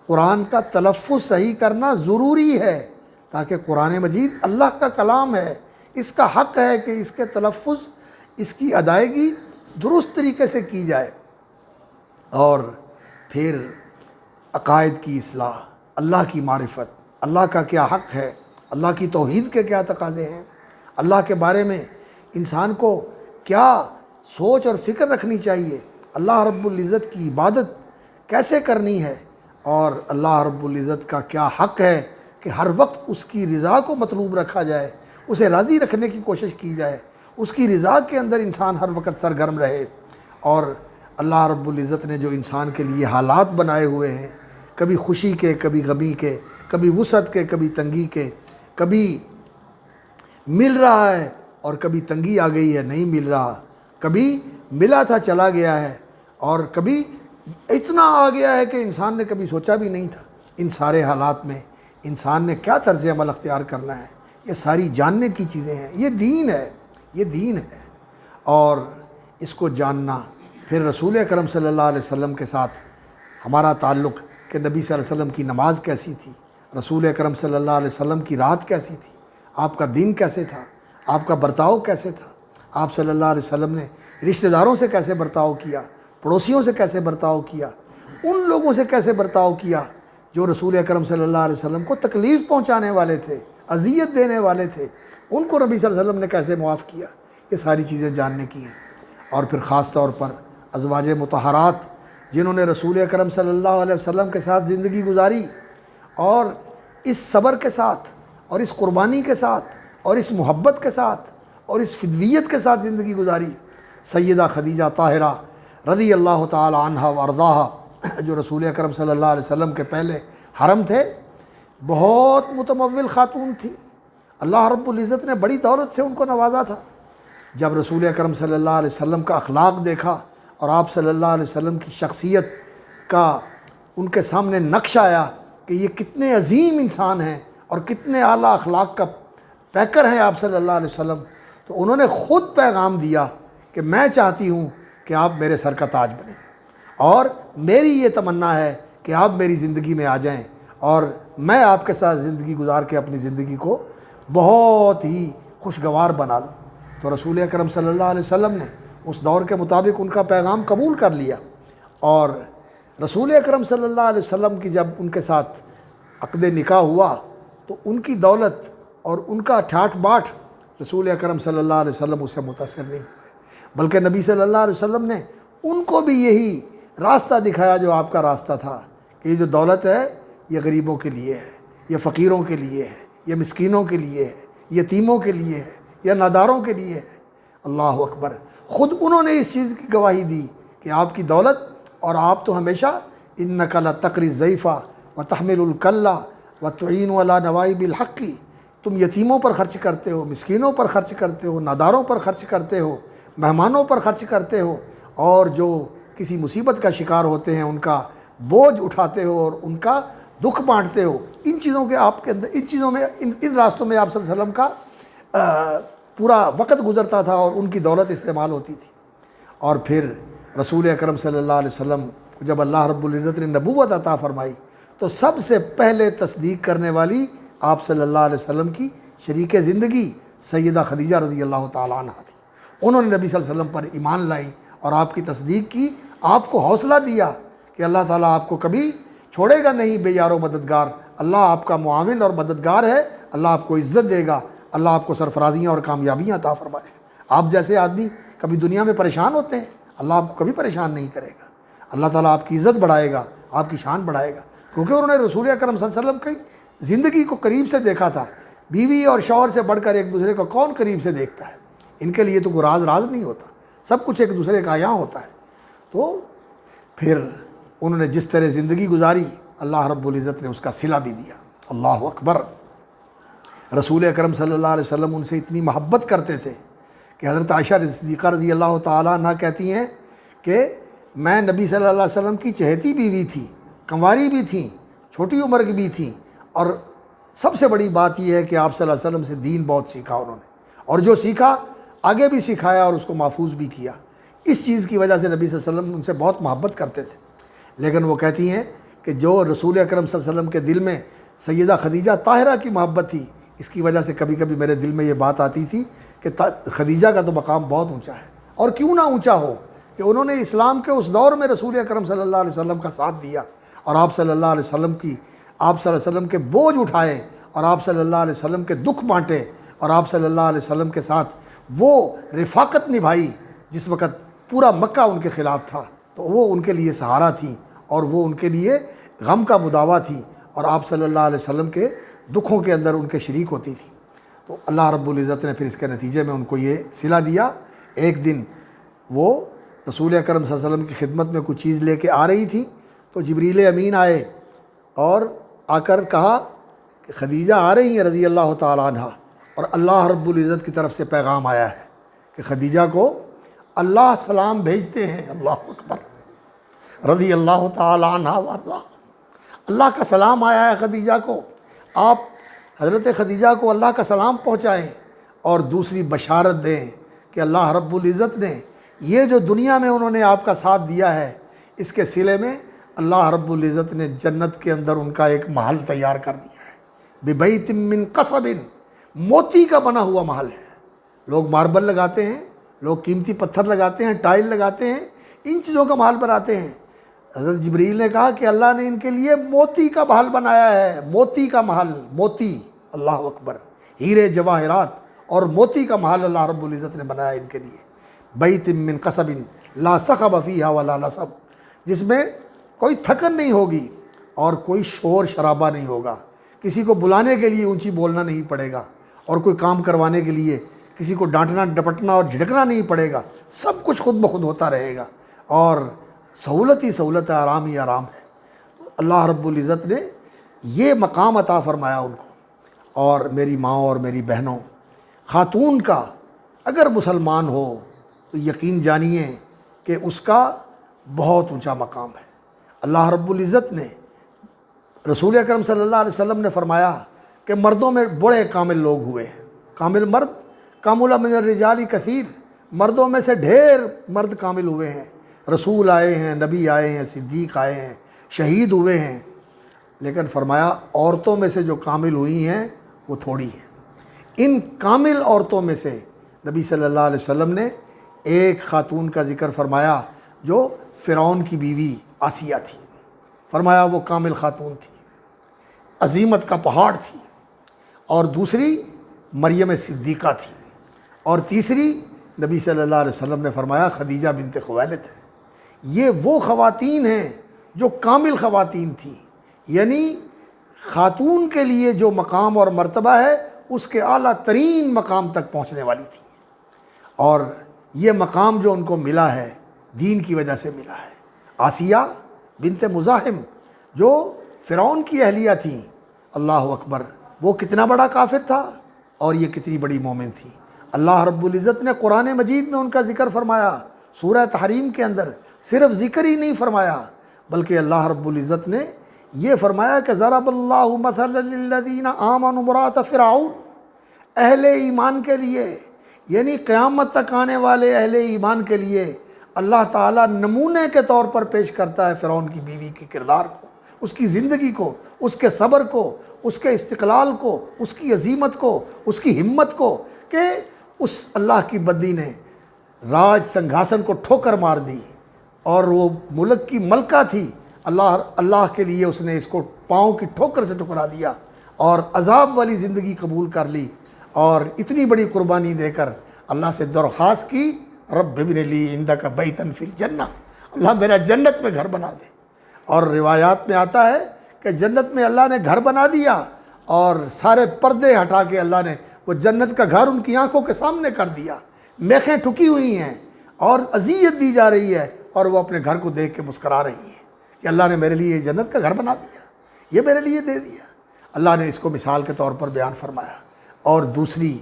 قرآن کا تلفظ صحیح کرنا ضروری ہے، تاکہ قرآن مجید اللہ کا کلام ہے، اس کا حق ہے کہ اس کے تلفظ، اس کی ادائیگی درست طریقے سے کی جائے۔ اور پھر عقائد کی اصلاح، اللہ کی معرفت، اللہ کا کیا حق ہے، اللہ کی توحید کے کیا تقاضے ہیں، اللہ کے بارے میں انسان کو کیا سوچ اور فکر رکھنی چاہیے، اللہ رب العزت کی عبادت کیسے کرنی ہے، اور اللہ رب العزت کا کیا حق ہے کہ ہر وقت اس کی رضا کو مطلوب رکھا جائے، اسے راضی رکھنے کی کوشش کی جائے، اس کی رضا کے اندر انسان ہر وقت سرگرم رہے۔ اور اللہ رب العزت نے جو انسان کے لیے حالات بنائے ہوئے ہیں، کبھی خوشی کے، کبھی غمی کے، کبھی وسعت کے، کبھی تنگی کے، کبھی مل رہا ہے اور کبھی تنگی آ گئی ہے نہیں مل رہا، کبھی ملا تھا چلا گیا ہے، اور کبھی اتنا آ گیا ہے کہ انسان نے کبھی سوچا بھی نہیں تھا۔ ان سارے حالات میں انسان نے کیا طرز عمل اختیار کرنا ہے، یہ ساری جاننے کی چیزیں ہیں۔ یہ دین ہے، یہ دین ہے، اور اس کو جاننا۔ پھر رسول اکرم صلی اللہ علیہ وسلم کے ساتھ ہمارا تعلق کہ نبی صلی اللہ علیہ وسلم کی نماز کیسی تھی، رسول اکرم صلی اللہ علیہ وسلم کی رات کیسی تھی، آپ کا دن کیسے تھا، آپ کا برتاؤ کیسے تھا، آپ صلی اللہ علیہ وسلم نے رشتہ داروں سے کیسے برتاؤ کیا، پڑوسیوں سے کیسے برتاؤ کیا، ان لوگوں سے کیسے برتاؤ کیا جو رسول اکرم صلی اللہ علیہ وسلم کو تکلیف پہنچانے والے تھے، اذیت دینے والے تھے، ان کو نبی صلی اللہ علیہ وسلم نے کیسے معاف کیا، یہ ساری چیزیں جاننے کی ہیں۔ اور پھر خاص طور پر ازواج مطہرات جنہوں نے رسول اکرم صلی اللہ علیہ وسلم کے ساتھ زندگی گزاری، اور اس صبر کے ساتھ اور اس قربانی کے ساتھ اور اس محبت کے ساتھ اور اس فدویت کے ساتھ زندگی گزاری۔ سیدہ خدیجہ طاہرہ رضی اللہ تعالی عنہا وارضاہا، جو رسول اکرم صلی اللہ علیہ وسلم کے پہلے حرم تھے، بہت متمول خاتون تھی، اللہ رب العزت نے بڑی دولت سے ان کو نوازا تھا۔ جب رسول اکرم صلی اللہ علیہ وسلم کا اخلاق دیکھا اور آپ صلی اللہ علیہ وسلم کی شخصیت کا ان کے سامنے نقش آیا کہ یہ کتنے عظیم انسان ہیں اور کتنے اعلیٰ اخلاق کا پیکر ہیں آپ صلی اللہ علیہ وسلم، تو انہوں نے خود پیغام دیا کہ میں چاہتی ہوں کہ آپ میرے سر کا تاج بنیں، اور میری یہ تمنا ہے کہ آپ میری زندگی میں آ جائیں اور میں آپ کے ساتھ زندگی گزار کے اپنی زندگی کو بہت ہی خوشگوار بنا لوں۔ تو رسول اکرم صلی اللہ علیہ وسلم نے اس دور کے مطابق ان کا پیغام قبول کر لیا، اور رسول اکرم صلی اللہ علیہ وسلم کی جب ان کے ساتھ عقد نکاح ہوا تو ان کی دولت اور ان کا ٹھاٹھ باٹھ رسول اکرم صلی اللہ علیہ وسلم اس سے متاثر نہیں ہوئے، بلکہ نبی صلی اللہ علیہ وسلم نے ان کو بھی یہی راستہ دکھایا جو آپ کا راستہ تھا، کہ یہ جو دولت ہے یہ غریبوں کے لیے ہے، یہ فقیروں کے لیے ہے، یہ مسکینوں کے لیے ہے، یتیموں کے لیے ہے، یا ناداروں کے لیے ہے۔ اللہ اکبر، خود انہوں نے اس چیز کی گواہی دی کہ آپ کی دولت، اور آپ تو ہمیشہ انک لتقری الضیف وتحمل الکلۃ وتعین علی نوائب الحق، تم یتیموں پر خرچ کرتے ہو، مسکینوں پر خرچ کرتے ہو، ناداروں پر خرچ کرتے ہو، مہمانوں پر خرچ کرتے ہو، اور جو کسی مصیبت کا شکار ہوتے ہیں ان کا بوجھ اٹھاتے ہو اور ان کا دکھ بانٹتے ہو۔ ان چیزوں کے آپ کے اندر، ان چیزوں میں، ان راستوں میں آپ صلی اللہ علیہ وسلم کا پورا وقت گزرتا تھا اور ان کی دولت استعمال ہوتی تھی۔ اور پھر رسول اکرم صلی اللہ علیہ وسلم کو جب اللہ رب العزت نے نبوت عطا فرمائی تو سب سے پہلے تصدیق کرنے والی آپ صلی اللہ علیہ وسلم کی شریک زندگی سیدہ خدیجہ رضی اللہ تعالیٰ عنہ تھی۔ انہوں نے نبی صلی اللہ علیہ وسلم پر ایمان لائی اور آپ کی تصدیق کی، آپ کو حوصلہ دیا کہ اللہ تعالیٰ آپ کو کبھی چھوڑے گا نہیں بے یار و مددگار، اللہ آپ کا معاون اور مددگار ہے، اللہ آپ کو عزت دے گا، اللہ آپ کو سرفرازیاں اور کامیابیاں عطا فرمائے گا۔ آپ جیسے آدمی کبھی دنیا میں پریشان ہوتے ہیں، اللہ آپ کو کبھی پریشان نہیں کرے گا، اللہ تعالیٰ آپ کی عزت بڑھائے گا، آپ کی شان بڑھائے گا، کیونکہ انہوں نے رسول اکرم صلی اللہ علیہ وسلم کی زندگی کو قریب سے دیکھا تھا بیوی اور شوہر سے بڑھ کر ایک دوسرے کو کون قریب سے دیکھتا ہے؟ ان کے لیے تو کوئی راز نہیں ہوتا، سب کچھ ایک دوسرے کا یہاں ہوتا ہے۔ تو پھر انہوں نے جس طرح زندگی گزاری، اللہ رب العزت نے اس کا صلہ بھی دیا۔ اللہ اکبر۔ رسول اکرم صلی اللہ علیہ وسلم ان سے اتنی محبت کرتے تھے کہ حضرت عائشہ صدیقہ رضی اللہ تعالیٰ عنہ کہتی ہیں کہ میں نبی صلی اللہ علیہ وسلم کی چہیتی بیوی تھی، کنواری بھی تھیں، چھوٹی عمر کی بھی تھیں، اور سب سے بڑی بات یہ ہے کہ آپ صلی اللہ علیہ وسلم سے دین بہت سیکھا انہوں نے، اور جو سیکھا آگے بھی سکھایا اور اس کو محفوظ بھی کیا۔ اس چیز کی وجہ سے نبی صلی اللہ علیہ وسلم ان سے بہت محبت کرتے تھے۔ لیکن وہ کہتی ہیں کہ جو رسول اکرم صلی اللہ علیہ وسلم کے دل میں سیدہ خدیجہ طاہرہ کی محبت تھی، اس کی وجہ سے کبھی کبھی میرے دل میں یہ بات آتی تھی کہ خدیجہ کا تو مقام بہت اونچا ہے، اور کیوں نہ اونچا ہو کہ انہوں نے اسلام کے اس دور میں رسول اکرم صلی اللہ علیہ وسلم کا ساتھ دیا، اور آپ صلی اللہ علیہ وسلم کے بوجھ اٹھائے، اور آپ صلی اللہ علیہ وسلم کے دکھ بانٹے، اور آپ صلی اللہ علیہ وسلم کے ساتھ وہ رفاقت نبھائی جس وقت پورا مکہ ان کے خلاف تھا، تو وہ ان کے لیے سہارا تھی، اور وہ ان کے لیے غم کا مداوا تھی، اور آپ صلی اللہ علیہ وسلم کے دکھوں کے اندر ان کے شریک ہوتی تھی۔ تو اللہ رب العزت نے پھر اس کے نتیجے میں ان کو یہ صلہ دیا۔ ایک دن وہ رسول اکرم صلی اللہ علیہ وسلم کی خدمت میں کچھ چیز لے کے آ رہی تھی، تو جبریل امین آئے اور آ کر کہا کہ خدیجہ آ رہی ہیں رضی اللہ تعالیٰ عنہ، اور اللہ رب العزت کی طرف سے پیغام آیا ہے کہ خدیجہ کو اللہ سلام بھیجتے ہیں۔ اللہ اکبر، رضی اللہ تعالیٰ عنہ وارضاہ، اللہ کا سلام آیا ہے خدیجہ کو، آپ حضرت خدیجہ کو اللہ کا سلام پہنچائیں، اور دوسری بشارت دیں کہ اللہ رب العزت نے یہ جو دنیا میں انہوں نے آپ کا ساتھ دیا ہے، اس کے صلے میں اللہ رب العزت نے جنت کے اندر ان کا ایک محل تیار کر دیا ہے، بِبَیْتٍ مِّن قَصَبٍ، موتی کا بنا ہوا محل ہے۔ لوگ ماربل لگاتے ہیں، لوگ قیمتی پتھر لگاتے ہیں، ٹائل لگاتے ہیں، ان چیزوں کا محل بناتے ہیں۔ حضرت جبریل نے کہا کہ اللہ نے ان کے لیے موتی کا محل بنایا ہے، موتی کا محل، موتی، اللہ اکبر، ہیرے جواہرات اور موتی کا محل اللہ رب العزت نے بنایا ان کے لیے۔ بیت من قصب لا صخب فیہا ولا نصب، جس میں کوئی تھکن نہیں ہوگی اور کوئی شور شرابہ نہیں ہوگا، کسی کو بلانے کے لیے اونچی بولنا نہیں پڑے گا، اور کوئی کام کروانے کے لیے کسی کو ڈانٹنا ڈپٹنا اور جھڑکنا نہیں پڑے گا، سب کچھ خود بخود ہوتا رہے گا، اور سہولت ہی سہولت ہے، آرام ہی آرام ہے۔ تو اللہ رب العزت نے یہ مقام عطا فرمایا ان کو۔ اور میری ماں اور میری بہنوں، خاتون کا اگر مسلمان ہو تو یقین جانیے کہ اس کا بہت اونچا مقام ہے۔ اللہ رب العزت نے، رسول اکرم صلی اللہ علیہ وسلم نے فرمایا کہ مردوں میں بڑے کامل لوگ ہوئے ہیں، کامل مرد، کامل من الرجال کثیر، مردوں میں سے ڈھیر مرد کامل ہوئے ہیں، رسول آئے ہیں، نبی آئے ہیں، صدیق آئے ہیں، شہید ہوئے ہیں، لیکن فرمایا عورتوں میں سے جو کامل ہوئی ہیں وہ تھوڑی ہیں۔ ان کامل عورتوں میں سے نبی صلی اللہ علیہ وسلم نے ایک خاتون کا ذکر فرمایا جو فرعون کی بیوی آسیہ تھی، فرمایا وہ کامل خاتون تھی، عظیمت کا پہاڑ تھی، اور دوسری مریم صدیقہ تھی، اور تیسری نبی صلی اللہ علیہ وسلم نے فرمایا خدیجہ بنت خویلد ہے۔ یہ وہ خواتین ہیں جو کامل خواتین تھیں، یعنی خاتون کے لیے جو مقام اور مرتبہ ہے اس کے اعلیٰ ترین مقام تک پہنچنے والی تھی، اور یہ مقام جو ان کو ملا ہے دین کی وجہ سے ملا ہے۔ آسیہ بنت مزاحم جو فرعون کی اہلیہ تھیں، اللہ اکبر، وہ کتنا بڑا کافر تھا اور یہ کتنی بڑی مومن تھی۔ اللہ رب العزت نے قرآن مجید میں ان کا ذکر فرمایا، سورہ تحریم کے اندر صرف ذکر ہی نہیں فرمایا بلکہ اللہ رب العزت نے یہ فرمایا کہ ضرب اللہ مثلا للذین آمنوا امرأۃ فرعون، اہل ایمان کے لیے، یعنی قیامت تک آنے والے اہل ایمان کے لیے اللہ تعالیٰ نمونے کے طور پر پیش کرتا ہے فرعون کی بیوی کے کردار کو، اس کی زندگی کو، اس کے صبر کو، اس کے استقلال کو، اس کی عظیمت کو، اس کی ہمت کو، کہ اس اللہ کی بدی نے راج سنگھاسن کو ٹھوکر مار دی، اور وہ ملک کی ملکہ تھی، اللہ کے لیے اس نے اس کو پاؤں کی ٹھوکر سے ٹکرا دیا اور عذاب والی زندگی قبول کر لی، اور اتنی بڑی قربانی دے کر اللہ سے درخواست کی رب ابن لی عندک بیتا فی الجنہ، اللہ میرا جنت میں گھر بنا دے۔ اور روایات میں آتا ہے کہ جنت میں اللہ نے گھر بنا دیا اور سارے پردے ہٹا کے اللہ نے وہ جنت کا گھر ان کی آنکھوں کے سامنے کر دیا۔ میخیں ٹھکی ہوئی ہیں اور اذیت دی جا رہی ہے، اور وہ اپنے گھر کو دیکھ کے مسکرا رہی ہیں کہ اللہ نے میرے لیے جنت کا گھر بنا دیا، یہ میرے لیے دے دیا۔ اللہ نے اس کو مثال کے طور پر بیان فرمایا۔ اور دوسری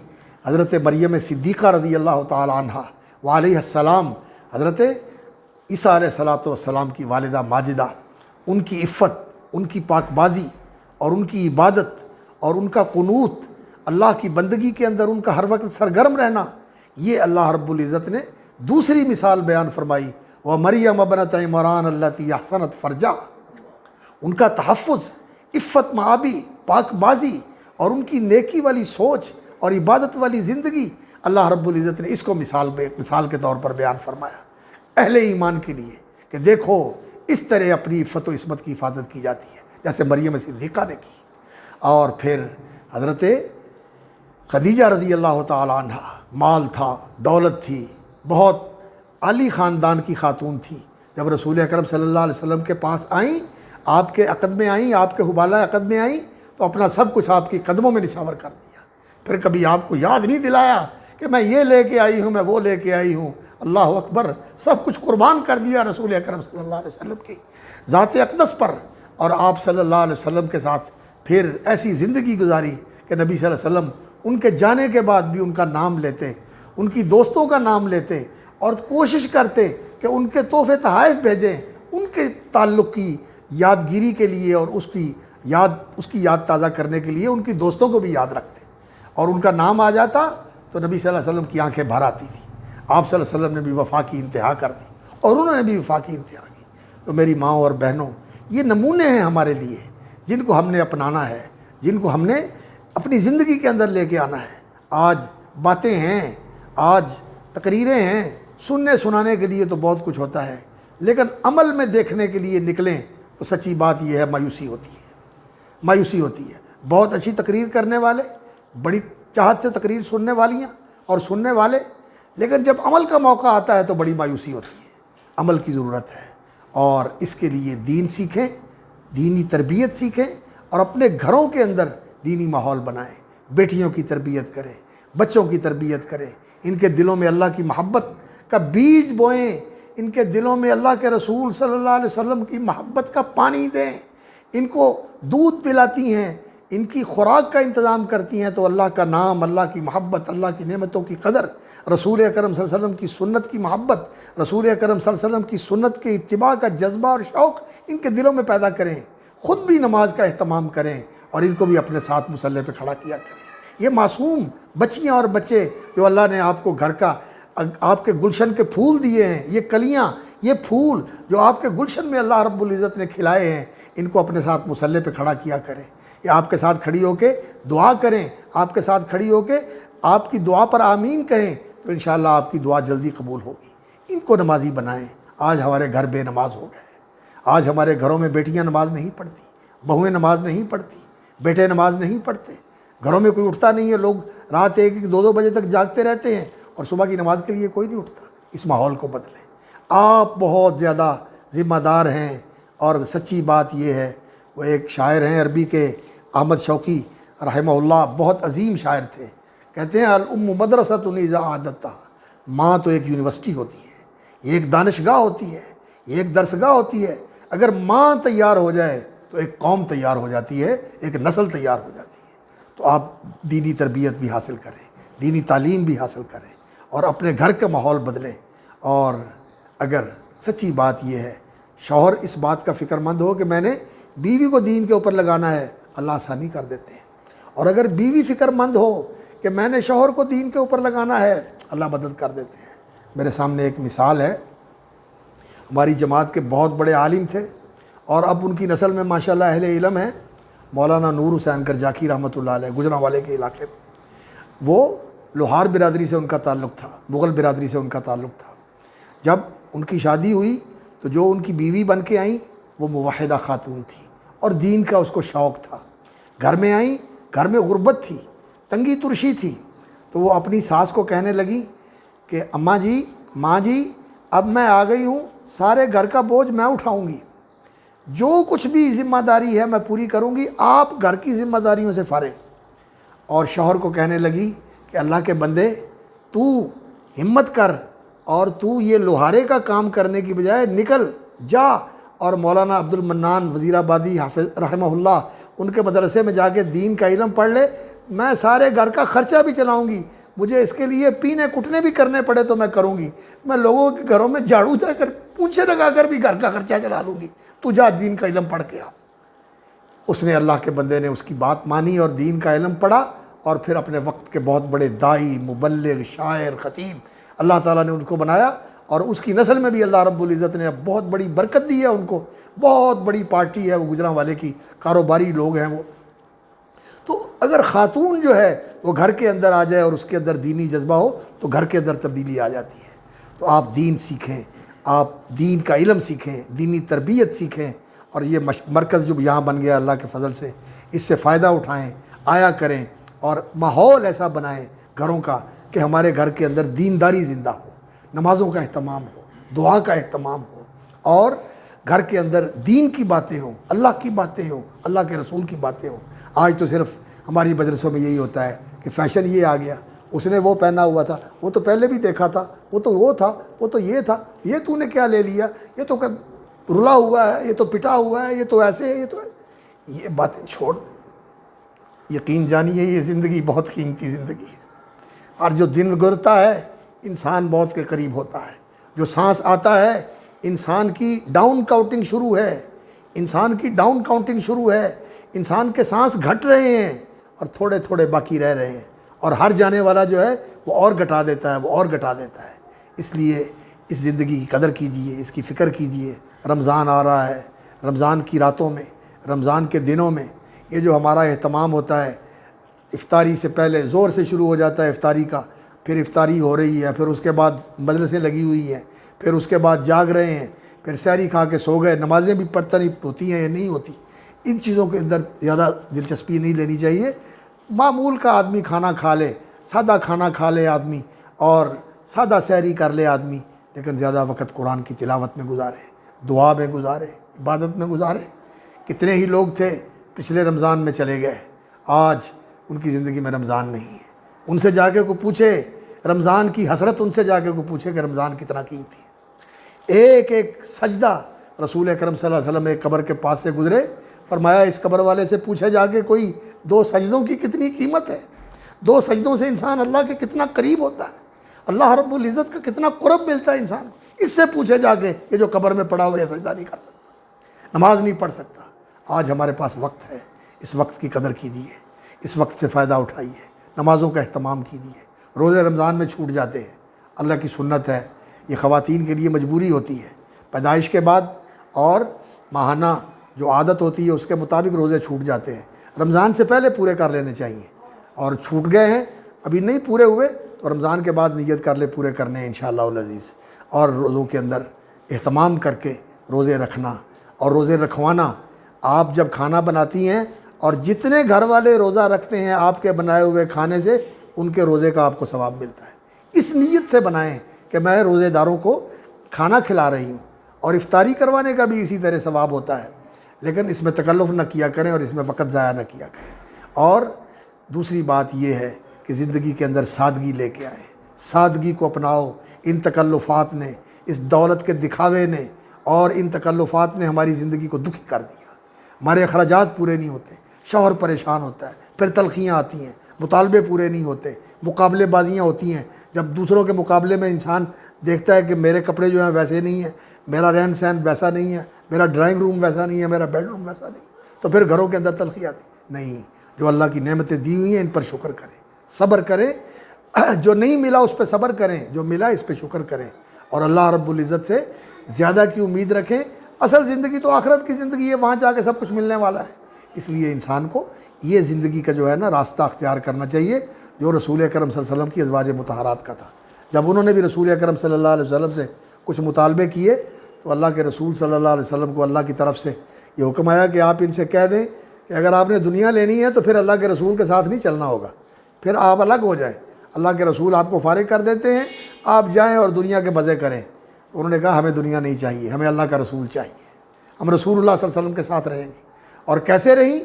حضرت مریم صدیقہ رضی اللہ تعالی عنہ وعلیہ السلام، حضرت عیسیٰ علیہ السلام کی والدہ ماجدہ، ان کی عفت، ان کی پاک بازی اور ان کی عبادت اور ان کا قنوت، اللہ کی بندگی کے اندر ان کا ہر وقت سرگرم رہنا، یہ اللہ رب العزت نے دوسری مثال بیان فرمائی۔ وَمَرْيَمَ ابْنَتَ عِمْرَانَ الَّتِي أَحْصَنَتْ فَرْجَهَا، ان کا تحفظ، عفت معابی، پاک بازی اور ان کی نیکی والی سوچ اور عبادت والی زندگی، اللہ رب العزت نے اس کو مثال کے طور پر بیان فرمایا اہل ایمان کے لیے کہ دیکھو اس طرح اپنی عفت و عصمت کی حفاظت کی جاتی ہے جیسے مریم صدیقہ نے کی۔ اور پھر حضرت خدیجہ رضی اللہ تعالی عنہ، مال تھا، دولت تھی، بہت عالی خاندان کی خاتون تھی۔ جب رسول اکرم صلی اللہ علیہ وسلم کے پاس آئیں، آپ کے عقد میں آئیں، آپ کے حبالہ عقد میں آئیں، تو اپنا سب کچھ آپ کی قدموں میں نچھاور کر دیا۔ پھر کبھی آپ کو یاد نہیں دلایا کہ میں یہ لے کے آئی ہوں، میں وہ لے کے آئی ہوں۔ اللہ اکبر، سب کچھ قربان کر دیا رسول اکرم صلی اللہ علیہ وسلم کی ذات اقدس پر، اور آپ صلی اللہ علیہ وسلم کے ساتھ پھر ایسی زندگی گزاری کہ نبی صلی اللہ علیہ وسلم ان کے جانے کے بعد بھی ان کا نام لیتے، ان کی دوستوں کا نام لیتے اور کوشش کرتے کہ ان کے تحفے تحائف بھیجیں، ان کے تعلق کی یادگیری کے لیے اور اس کی یاد تازہ کرنے کے لیے ان کی دوستوں کو بھی یاد رکھتے، اور ان کا نام آ جاتا تو نبی صلی اللہ علیہ وسلم کی آنکھیں بھر آتی تھیں۔ آپ صلی اللہ علیہ وسلم نے بھی وفا کی انتہا کر دی اور انہوں نے بھی وفا کی انتہا کی۔ تو میری ماں اور بہنوں، یہ نمونے ہیں ہمارے لیے جن کو ہم نے اپنانا ہے، جن کو ہم نے اپنی زندگی کے اندر لے کے آنا ہے۔ آج باتیں ہیں، آج تقریریں ہیں، سننے سنانے کے لیے تو بہت کچھ ہوتا ہے، لیکن عمل میں دیکھنے کے لیے نکلیں تو سچی بات یہ ہے مایوسی ہوتی ہے۔ بہت اچھی تقریر کرنے والے، بڑی چاہت سے تقریر سننے والیاں اور سننے والے، لیکن جب عمل کا موقع آتا ہے تو بڑی مایوسی ہوتی ہے۔ عمل کی ضرورت ہے، اور اس کے لیے دین سیکھیں، دینی تربیت سیکھیں، اور اپنے گھروں کے اندر دینی ماحول بنائیں۔ بیٹیوں کی تربیت کریں، بچوں کی تربیت کریں، ان کے دلوں میں اللہ کی محبت کا بیج بوئیں، ان کے دلوں میں اللہ کے رسول صلی اللہ علیہ وسلم کی محبت کا پانی دیں، ان کو دودھ پلاتی ہیں، ان کی خوراک کا انتظام کرتی ہیں، تو اللہ کا نام، اللہ کی محبت، اللہ کی نعمتوں کی قدر، رسول اکرم صلی اللہ علیہ وسلم کی سنت کی محبت، رسول اکرم صلی اللہ علیہ وسلم کی سنت کے اتباع کا جذبہ اور شوق ان کے دلوں میں پیدا کریں۔ خود بھی نماز کا اہتمام کریں اور ان کو بھی اپنے ساتھ مصلی پہ کھڑا کیا کریں۔ یہ معصوم بچیاں اور بچے جو اللہ نے آپ کو گھر کا، آپ کے گلشن کے پھول دیے ہیں، یہ کلیاں، یہ پھول جو آپ کے گلشن میں اللہ رب العزت نے کھلائے ہیں، ان کو اپنے ساتھ مصلی پہ کھڑا کیا کریں، یا آپ کے ساتھ کھڑی ہو کے دعا کریں، آپ کے ساتھ کھڑی ہو کے آپ کی دعا پر آمین کہیں، تو انشاءاللہ آپ کی دعا جلدی قبول ہوگی۔ ان کو نمازی بنائیں۔ آج ہمارے گھر بے نماز ہو گئے، آج ہمارے گھروں میں بیٹیاں نماز نہیں پڑھتی، بہویں نماز نہیں پڑھتی، بیٹے نماز نہیں پڑھتے، گھروں میں کوئی اٹھتا نہیں ہے، لوگ رات 1-2 بجے تک جاگتے رہتے ہیں اور صبح کی نماز کے لیے کوئی نہیں اٹھتا۔ اس ماحول کو بدلیں۔ آپ بہت زیادہ ذمہ دار ہیں، اور سچی بات یہ ہے، وہ ایک شاعر ہیں عربی کے، احمد شوقی رحمہ اللہ، بہت عظیم شاعر تھے، کہتے ہیں الام مدرسۃ اذا اعددتها، ماں تو ایک یونیورسٹی ہوتی ہے، یہ ایک دانشگاہ ہوتی ہے، یہ ایک درسگاہ ہوتی ہے۔ اگر ماں تیار ہو جائے تو ایک قوم تیار ہو جاتی ہے، ایک نسل تیار ہو جاتی ہے۔ تو آپ دینی تربیت بھی حاصل کریں، دینی تعلیم بھی حاصل کریں، اور اپنے گھر کا ماحول بدلیں۔ اور اگر سچی بات یہ ہے، شوہر اس بات کا فکر مند ہو کہ میں نے بیوی کو دین کے اوپر لگانا ہے، اللہ آسانی کر دیتے ہیں، اور اگر بیوی فکر مند ہو کہ میں نے شوہر کو دین کے اوپر لگانا ہے، اللہ مدد کر دیتے ہیں۔ میرے سامنے ایک مثال ہے، ہماری جماعت کے بہت بڑے عالم تھے، اور اب ان کی نسل میں ماشاءاللہ اہل علم ہیں، مولانا نور حسین گرجاکی رحمۃ اللہ علیہ، گجرانوالے کے علاقے میں۔ وہ لوہار برادری سے ان کا تعلق تھا، مغل برادری سے ان کا تعلق تھا۔ جب ان کی شادی ہوئی تو جو ان کی بیوی بن کے آئیں وہ موحدہ خاتون تھی، اور دین کا اس کو شوق تھا۔ گھر میں آئیں، گھر میں غربت تھی، تنگی ترشی تھی، تو وہ اپنی ساس کو کہنے لگی کہ اماں جی، ماں جی، اب میں آ گئی ہوں، سارے گھر کا بوجھ میں اٹھاؤں گی، جو کچھ بھی ذمہ داری ہے میں پوری کروں گی، آپ گھر کی ذمہ داریوں سے فارغ۔ اور شوہر کو کہنے لگی کہ اللہ کے بندے تو ہمت کر، اور تو یہ لوہارے کا کام کرنے کی بجائے نکل جا اور مولانا عبد المنان وزیر آبادی حافظ رحمہ اللہ ان کے مدرسے میں جا کے دین کا علم پڑھ لے، میں سارے گھر کا خرچہ بھی چلاؤں گی، مجھے اس کے لیے پینے کٹنے بھی کرنے پڑے تو میں کروں گی، میں لوگوں کے گھروں میں جھاڑو دے کر پونچھے لگا کر بھی گھر کا خرچہ چلا لوں گی، تو جا دین کا علم پڑھ کے آ۔ اس نے، اللہ کے بندے نے اس کی بات مانی اور دین کا علم پڑھا، اور پھر اپنے وقت کے بہت بڑے داعی، مبلغ، شاعر، خطیب اللہ تعالیٰ نے ان کو بنایا، اور اس کی نسل میں بھی اللہ رب العزت نے اب بہت بڑی برکت دی ہے ان کو، بہت بڑی پارٹی ہے وہ گوجرانوالے کی، کاروباری لوگ ہیں وہ۔ تو اگر خاتون جو ہے وہ گھر کے اندر آ جائے اور اس کے اندر دینی جذبہ ہو تو گھر کے اندر تبدیلی آ جاتی ہے۔ تو آپ دین سیکھیں، آپ دین کا علم سیکھیں، دینی تربیت سیکھیں، اور یہ مرکز جو یہاں بن گیا اللہ کے فضل سے، اس سے فائدہ اٹھائیں، آیا کریں، اور ماحول ایسا بنائیں گھروں کا کہ ہمارے گھر کے اندر دینداری زندہ ہو، نمازوں کا اہتمام ہو، دعا کا اہتمام ہو، اور گھر کے اندر دین کی باتیں ہوں، اللہ کی باتیں ہوں، اللہ کے رسول کی باتیں ہوں۔ آج تو صرف ہماری مدرسوں میں یہی ہوتا ہے کہ فیشن یہ آ گیا، اس نے وہ پہنا ہوا تھا، وہ تو پہلے بھی دیکھا تھا، وہ تو وہ تھا، وہ تو یہ تھا، یہ تو نے کیا لے لیا، یہ تو رلا ہوا ہے، یہ تو پٹا ہوا ہے، یہ تو ایسے ہے، یہ تو یہ باتیں چھوڑ۔ یقین جانیے یہ زندگی بہت قیمتی زندگی ہے، اور جو دن گزرتا ہے انسان موت کے قریب ہوتا ہے، جو سانس آتا ہے انسان کی ڈاؤن کاؤنٹنگ شروع ہے، انسان کی ڈاؤن کاؤنٹنگ شروع ہے، انسان کے سانس گھٹ رہے ہیں اور تھوڑے تھوڑے باقی رہ رہے ہیں، اور ہر جانے والا جو ہے وہ اور گھٹا دیتا ہے، وہ اور گھٹا دیتا ہے۔ اس لیے اس زندگی کی قدر کیجئے، اس کی فکر کیجئے۔ رمضان آ رہا ہے، رمضان کی راتوں میں، رمضان کے دنوں میں یہ جو ہمارا اہتمام ہوتا ہے، افطاری سے پہلے زور سے شروع ہو جاتا ہے افطاری کا، پھر افطاری ہو رہی ہے، پھر اس کے بعد مجلسیں لگی ہوئی ہیں، پھر اس کے بعد جاگ رہے ہیں، پھر سحری کھا کے سو گئے، نمازیں بھی پڑھتا نہیں ہوتی ہیں یا نہیں ہوتی، ان چیزوں کے اندر زیادہ دلچسپی نہیں لینی چاہیے۔ معمول کا آدمی کھانا کھا لے، سادہ کھانا کھا لے آدمی، اور سادہ سحری کر لے آدمی، لیکن زیادہ وقت قرآن کی تلاوت میں گزارے، دعا میں گزارے، عبادت میں گزارے۔ کتنے ہی لوگ تھے پچھلے رمضان میں چلے گئے، آج ان کی زندگی میں رمضان نہیں ہے۔ ان سے جا کے کوئی پوچھے رمضان کی حسرت، ان سے جا کے کوئی پوچھے کہ رمضان کتنا قیمتی ہے۔ ایک ایک سجدہ، رسول اکرم صلی اللہ علیہ وسلم ایک قبر کے پاس سے گزرے، فرمایا اس قبر والے سے پوچھے جا کے کوئی 2 سجدوں کی کتنی قیمت ہے، 2 سجدوں سے انسان اللہ کے کتنا قریب ہوتا ہے، اللہ رب العزت کا کتنا قرب ملتا ہے انسان کو، اس سے پوچھے جا کے یہ جو قبر میں پڑا ہوا ہے سجدہ نہیں کر سکتا، نماز نہیں پڑھ سکتا۔ آج ہمارے پاس وقت ہے، اس وقت کی قدر کیجیے، اس وقت سے فائدہ اٹھائیے، نمازوں کا اہتمام کیجیے۔ روزے رمضان میں چھوٹ جاتے ہیں، اللہ کی سنت ہے، یہ خواتین کے لیے مجبوری ہوتی ہے، پیدائش کے بعد اور ماہانہ جو عادت ہوتی ہے اس کے مطابق روزے چھوٹ جاتے ہیں، رمضان سے پہلے پورے کر لینے چاہیے، اور چھوٹ گئے ہیں ابھی نہیں پورے ہوئے تو رمضان کے بعد نیت کر لے پورے کرنے ہیں انشاءاللہ العزیز۔ اور روزوں کے اندر اہتمام کر کے روزے رکھنا اور روزے رکھوانا۔ آپ جب کھانا بناتی ہیں اور جتنے گھر والے روزہ رکھتے ہیں آپ کے بنائے ہوئے کھانے سے، ان کے روزے کا آپ کو ثواب ملتا ہے۔ اس نیت سے بنائیں کہ میں روزے داروں کو کھانا کھلا رہی ہوں، اور افطاری کروانے کا بھی اسی طرح ثواب ہوتا ہے، لیکن اس میں تکلف نہ کیا کریں اور اس میں وقت ضائع نہ کیا کریں۔ اور دوسری بات یہ ہے کہ زندگی کے اندر سادگی لے کے آئیں، سادگی کو اپناؤ۔ ان تکلفات نے، اس دولت کے دکھاوے نے اور ان تکلفات نے ہماری زندگی کو دکھی کر دیا، ہمارے اخراجات پورے نہیں ہوتے، شوہر پریشان ہوتا ہے، پھر تلخیاں آتی ہیں، مطالبے پورے نہیں ہوتے، مقابلے بازیاں ہوتی ہیں، جب دوسروں کے مقابلے میں انسان دیکھتا ہے کہ میرے کپڑے جو ہیں ویسے نہیں ہیں، میرا رہن سہن ویسا نہیں ہے، میرا ڈرائنگ روم ویسا نہیں ہے، میرا بیڈ روم ویسا نہیں ہے، تو پھر گھروں کے اندر تلخی آتی نہیں۔ جو اللہ کی نعمتیں دی ہوئی ہیں ان پر شکر کریں، صبر کریں، جو نہیں ملا اس پہ صبر کریں، جو ملا اس پہ شکر کریں، اور اللہ رب العزت سے زیادہ کی امید رکھیں۔ اصل زندگی تو آخرت کی زندگی ہے، وہاں جا کے سب کچھ ملنے والا ہے، اس لیے انسان کو یہ زندگی کا جو ہے نا راستہ اختیار کرنا چاہیے جو رسول اکرم صلی اللہ علیہ وسلم کی ازواج مطہرات کا تھا۔ جب انہوں نے بھی رسول اکرم صلی اللہ علیہ وسلم سے کچھ مطالبے کیے تو اللہ کے رسول صلی اللہ علیہ وسلم کو اللہ کی طرف سے یہ حکم آیا کہ آپ ان سے کہہ دیں کہ اگر آپ نے دنیا لینی ہے تو پھر اللہ کے رسول کے ساتھ نہیں چلنا ہوگا، پھر آپ الگ ہو جائیں، اللہ کے رسول آپ کو فارغ کر دیتے ہیں، آپ جائیں اور دنیا کے مزے کریں۔ انہوں نے کہا ہمیں دنیا نہیں چاہیے، ہمیں اللہ کا رسول چاہیے، ہم رسول اللہ صلی اللہ علیہ وسلم کے ساتھ رہیں گے۔ اور کیسے رہیں؟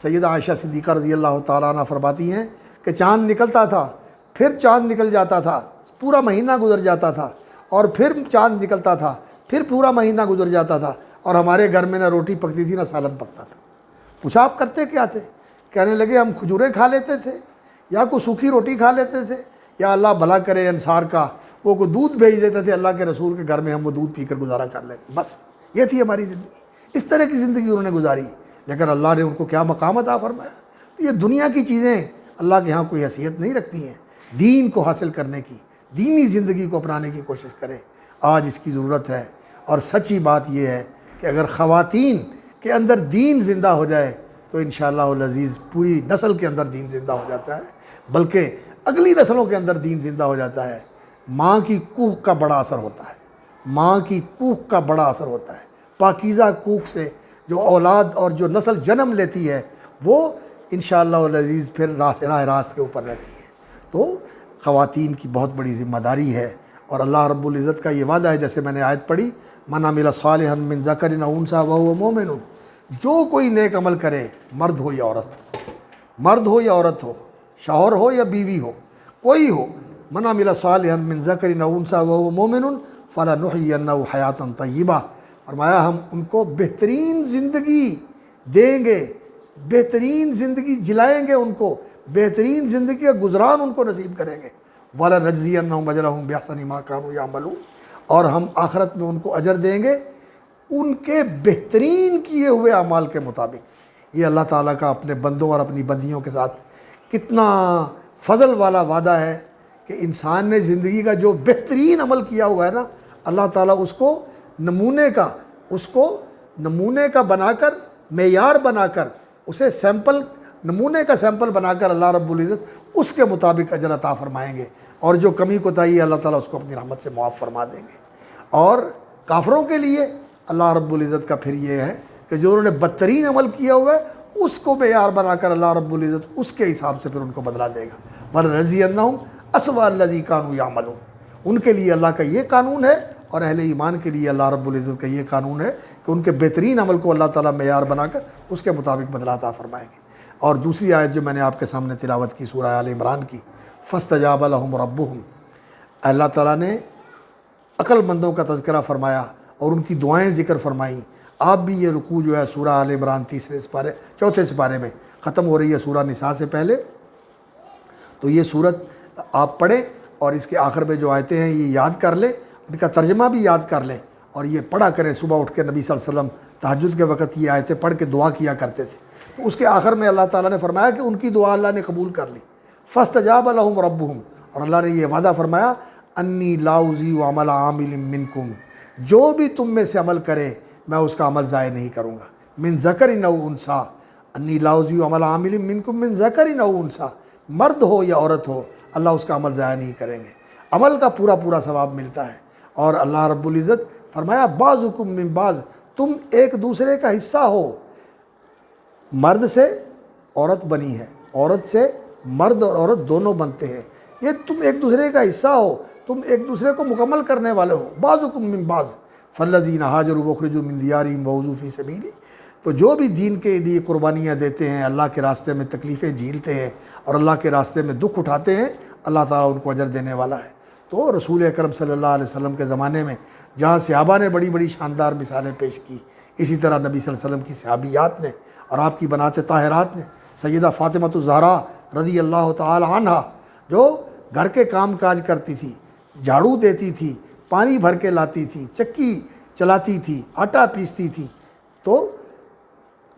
سیدہ عائشہ صدیقہ رضی اللہ تعالیٰ عنہ فرماتی ہیں کہ چاند نکلتا تھا، پھر چاند نکل جاتا تھا، پورا مہینہ گزر جاتا تھا، اور پھر چاند نکلتا تھا، پھر پورا مہینہ گزر جاتا تھا، اور ہمارے گھر میں نہ روٹی پکتی تھی نہ سالن پکتا تھا۔ پوچھا آپ کرتے کیا تھے؟ کہنے لگے ہم کھجوریں کھا لیتے تھے، یا کوئی سوکھی روٹی کھا لیتے تھے، یا اللہ بھلا کرے انصار کا وہ کوئی دودھ بھیج دیتے تھے اللہ کے رسول کے گھر میں، ہم وہ دودھ پی کر گزارا کر لیتے، بس یہ تھی ہماری زندگی۔ اس طرح کی زندگی انہوں نے گزاری، لیکن اللہ نے ان کو کیا مقام عطا فرمایا۔ یہ دنیا کی چیزیں اللہ کے ہاں کوئی حیثیت نہیں رکھتی ہیں۔ دین کو حاصل کرنے کی، دینی زندگی کو اپنانے کی کوشش کریں، آج اس کی ضرورت ہے۔ اور سچی بات یہ ہے کہ اگر خواتین کے اندر دین زندہ ہو جائے تو انشاءاللہ العزیز پوری نسل کے اندر دین زندہ ہو جاتا ہے، بلکہ اگلی نسلوں کے اندر دین زندہ ہو جاتا ہے۔ ماں کی کوکھ کا بڑا اثر ہوتا ہے، ماں کی کوکھ کا بڑا اثر ہوتا ہے۔ پاکیزہ کوکھ سے جو اولاد اور جو نسل جنم لیتی ہے وہ انشاءاللہ العزیز پھر راہ راست کے اوپر رہتی ہے۔ تو خواتین کی بہت بڑی ذمہ داری ہے، اور اللہ رب العزت کا یہ وعدہ ہے، جیسے میں نے آیت پڑھی، من عمل صالحا من ذکر او انثی وہو مؤمن، جو کوئی نیک عمل کرے، مرد ہو یا عورت ہو، مرد ہو یا عورت ہو، شوہر ہو یا بیوی ہو، کوئی ہو، من عمل صالحا من ذکر او انثی وہو مؤمن فلنحیینہ حیاۃ طیبہ، فرمایا ہم ان کو بہترین زندگی دیں گے، بہترین زندگی جلائیں گے، ان کو بہترین زندگی کا گزران ان کو نصیب کریں گے۔ وَلَنَجْزِيَنَّهُمْ أَجْرَهُمْ بِأَحْسَنِ مَا كَانُوا يَعْمَلُونَ، اور ہم آخرت میں ان کو اجر دیں گے ان کے بہترین کیے ہوئے اعمال کے مطابق۔ یہ اللہ تعالیٰ کا اپنے بندوں اور اپنی بندیوں کے ساتھ کتنا فضل والا وعدہ ہے کہ انسان نے زندگی کا جو بہترین عمل کیا ہوا ہے نا، اللہ تعالیٰ اس کو نمونے کا بنا کر، معیار بنا کر، اسے نمونے کا سیمپل بنا کر اللہ رب العزت اس کے مطابق اجر عطا فرمائیں گے، اور جو کمی کوتاہی ہے اللہ تعالیٰ اس کو اپنی رحمت سے معاف فرما دیں گے۔ اور کافروں کے لیے اللہ رب العزت کا پھر یہ ہے کہ جو انہوں نے بدترین عمل کیا ہوا ہے اس کو معیار بنا کر اللہ رب العزت اس کے حساب سے پھر ان کو بدلا دے گا۔ وَلَنَجْزِيَنَّهُمْ أَسْوَأَ الَّذِي كَانُوا يَعْمَلُونَ، ان کے لیے اللہ کا یہ قانون ہے، اور اہل ایمان کے لیے اللہ رب العزت کا یہ قانون ہے کہ ان کے بہترین عمل کو اللہ تعالیٰ معیار بنا کر اس کے مطابق بدلا عطا فرمائیں گے۔ اور دوسری آیت جو میں نے آپ کے سامنے تلاوت کی سورہ آل عمران کی، فَاسْتَجَابَ لَهُمْ رَبُّهُمْ، اللہ تعالیٰ نے عقل مندوں کا تذکرہ فرمایا اور ان کی دعائیں ذکر فرمائیں۔ آپ بھی یہ رکوع جو ہے سورہ آل عمران چوتھے سپارے میں ختم ہو رہی ہے سورہ نساء سے پہلے، تو یہ صورت آپ پڑھیں اور اس کے آخر میں جو آیتیں ہیں یہ یاد کر لیں، ان کا ترجمہ بھی یاد کر لیں، اور یہ پڑھا کریں۔ صبح اٹھ کے نبی صلی اللہ علیہ وسلم تہجد کے وقت یہ آیتیں پڑھ کے دعا کیا کرتے تھے، تو اس کے آخر میں اللہ تعالیٰ نے فرمایا کہ ان کی دعا اللہ نے قبول کر لی۔ فَاسْتَجَابَ لَهُمْ رَبُّهُمْ، اور اللہ نے یہ وعدہ فرمایا، اَنِّی لَا أُضِيعُ عَمَلَ عَامِلٍ مِّنْکُمْ، جو بھی تم میں سے عمل کرے میں اس کا عمل ضائع نہیں کروں گا۔ مِن ذَكَرٍ أَوْ أُنثىٰ، اَنِّی لَا أُضِيعُ عَمَلَ عَامِلٍ مِّنْکُمْ مِن ذَكَرٍ أَوْ أُنثىٰ، مرد ہو یا عورت ہو اللہ اس کا عمل ضائع نہیں کریں گے، عمل کا پورا ثواب ملتا ہے۔ اور اللہ رب العزت فرمایا بعضکم من بعض، تم ایک دوسرے کا حصہ ہو، مرد سے عورت بنی ہے، عورت سے مرد اور عورت دونوں بنتے ہیں، یہ تم ایک دوسرے کا حصہ ہو، تم ایک دوسرے کو مکمل کرنے والے ہو۔ بعضکم من بعض فالذین ہاجروا واخرجوا من دیارہم وأوذوا فی سبیلی، تو جو بھی دین کے لیے قربانیاں دیتے ہیں، اللہ کے راستے میں تکلیفیں جھیلتے ہیں اور اللہ کے راستے میں دکھ اٹھاتے ہیں، اللہ تعالیٰ ان کو اجر دینے والا ہے۔ تو رسول اکرم صلی اللہ علیہ وسلم کے زمانے میں جہاں صحابہ نے بڑی شاندار مثالیں پیش کی، اسی طرح نبی صلی اللہ علیہ وسلم کی صحابیات نے اور آپ کی بنات طاہرات نے، سیدہ فاطمہ الزہرا رضی اللہ تعالی عنہ جو گھر کے کام کاج کرتی تھی، جھاڑو دیتی تھی، پانی بھر کے لاتی تھی، چکی چلاتی تھی، آٹا پیستی تھی، تو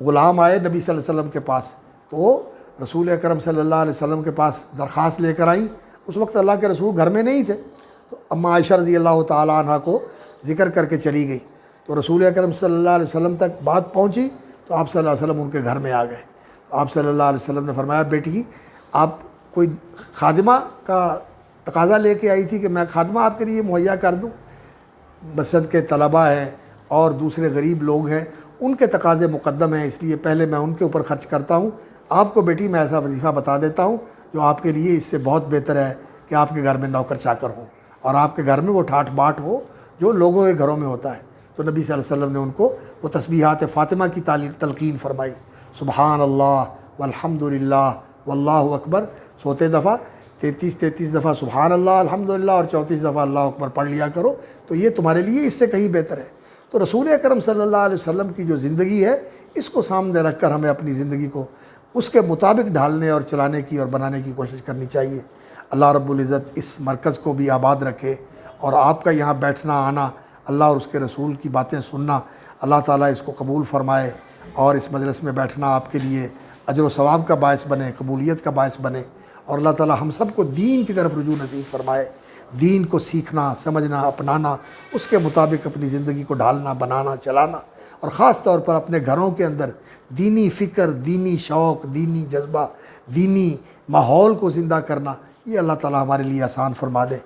غلام آئے نبی صلی اللہ علیہ وسلم کے پاس، تو رسول اکرم صلی اللہ علیہ وسلم کے پاس درخواست لے کر آئیں۔ اس وقت اللہ کے رسول گھر میں نہیں تھے، تو اماں عائشہ رضی اللہ تعالی عنہ کو ذکر کر کے چلی گئی، تو رسول اکرم صلی اللہ علیہ وسلم تک بات پہنچی تو آپ صلی اللہ علیہ وسلم ان کے گھر میں آ گئے۔ تو آپ صلی اللہ علیہ وسلم نے فرمایا، بیٹی آپ کوئی خادمہ کا تقاضا لے کے آئی تھی کہ میں خادمہ آپ کے لیے مہیا کر دوں؟ مسجد کے طلباء ہیں اور دوسرے غریب لوگ ہیں، ان کے تقاضے مقدم ہیں، اس لیے پہلے میں ان کے اوپر خرچ کرتا ہوں۔ آپ کو بیٹی میں ایسا وظیفہ بتا دیتا ہوں جو آپ کے لیے اس سے بہت بہتر ہے کہ آپ کے گھر میں نوکر چاکر ہوں اور آپ کے گھر میں وہ ٹھاٹ باٹ ہو جو لوگوں کے گھروں میں ہوتا ہے۔ تو نبی صلی اللہ علیہ وسلم نے ان کو وہ تسبیحات فاطمہ کی تلقین فرمائی، سبحان اللہ والحمد للہ واللہ اکبر، سوتے دفعہ 33 دفعہ سبحان اللہ الحمدللہ اور 34 دفعہ اللہ اکبر پڑھ لیا کرو، تو یہ تمہارے لیے اس سے کہیں بہتر ہے۔ تو رسول اکرم صلی اللہ علیہ وسلم کی جو زندگی ہے اس کو سامنے رکھ کر ہمیں اپنی زندگی کو اس کے مطابق ڈھالنے اور چلانے کی اور بنانے کی کوشش کرنی چاہیے۔ اللہ رب العزت اس مرکز کو بھی آباد رکھے، اور آپ کا یہاں بیٹھنا آنا، اللہ اور اس کے رسول کی باتیں سننا، اللہ تعالیٰ اس کو قبول فرمائے، اور اس مجلس میں بیٹھنا آپ کے لیے اجر و ثواب کا باعث بنے، قبولیت کا باعث بنے، اور اللہ تعالیٰ ہم سب کو دین کی طرف رجوع نصیب فرمائے، دین کو سیکھنا، سمجھنا، اپنانا، اس کے مطابق اپنی زندگی کو ڈھالنا، بنانا، چلانا، اور خاص طور پر اپنے گھروں کے اندر دینی فکر، دینی شوق، دینی جذبہ، دینی ماحول کو زندہ کرنا، یہ اللہ تعالیٰ ہمارے لیے آسان فرما دے۔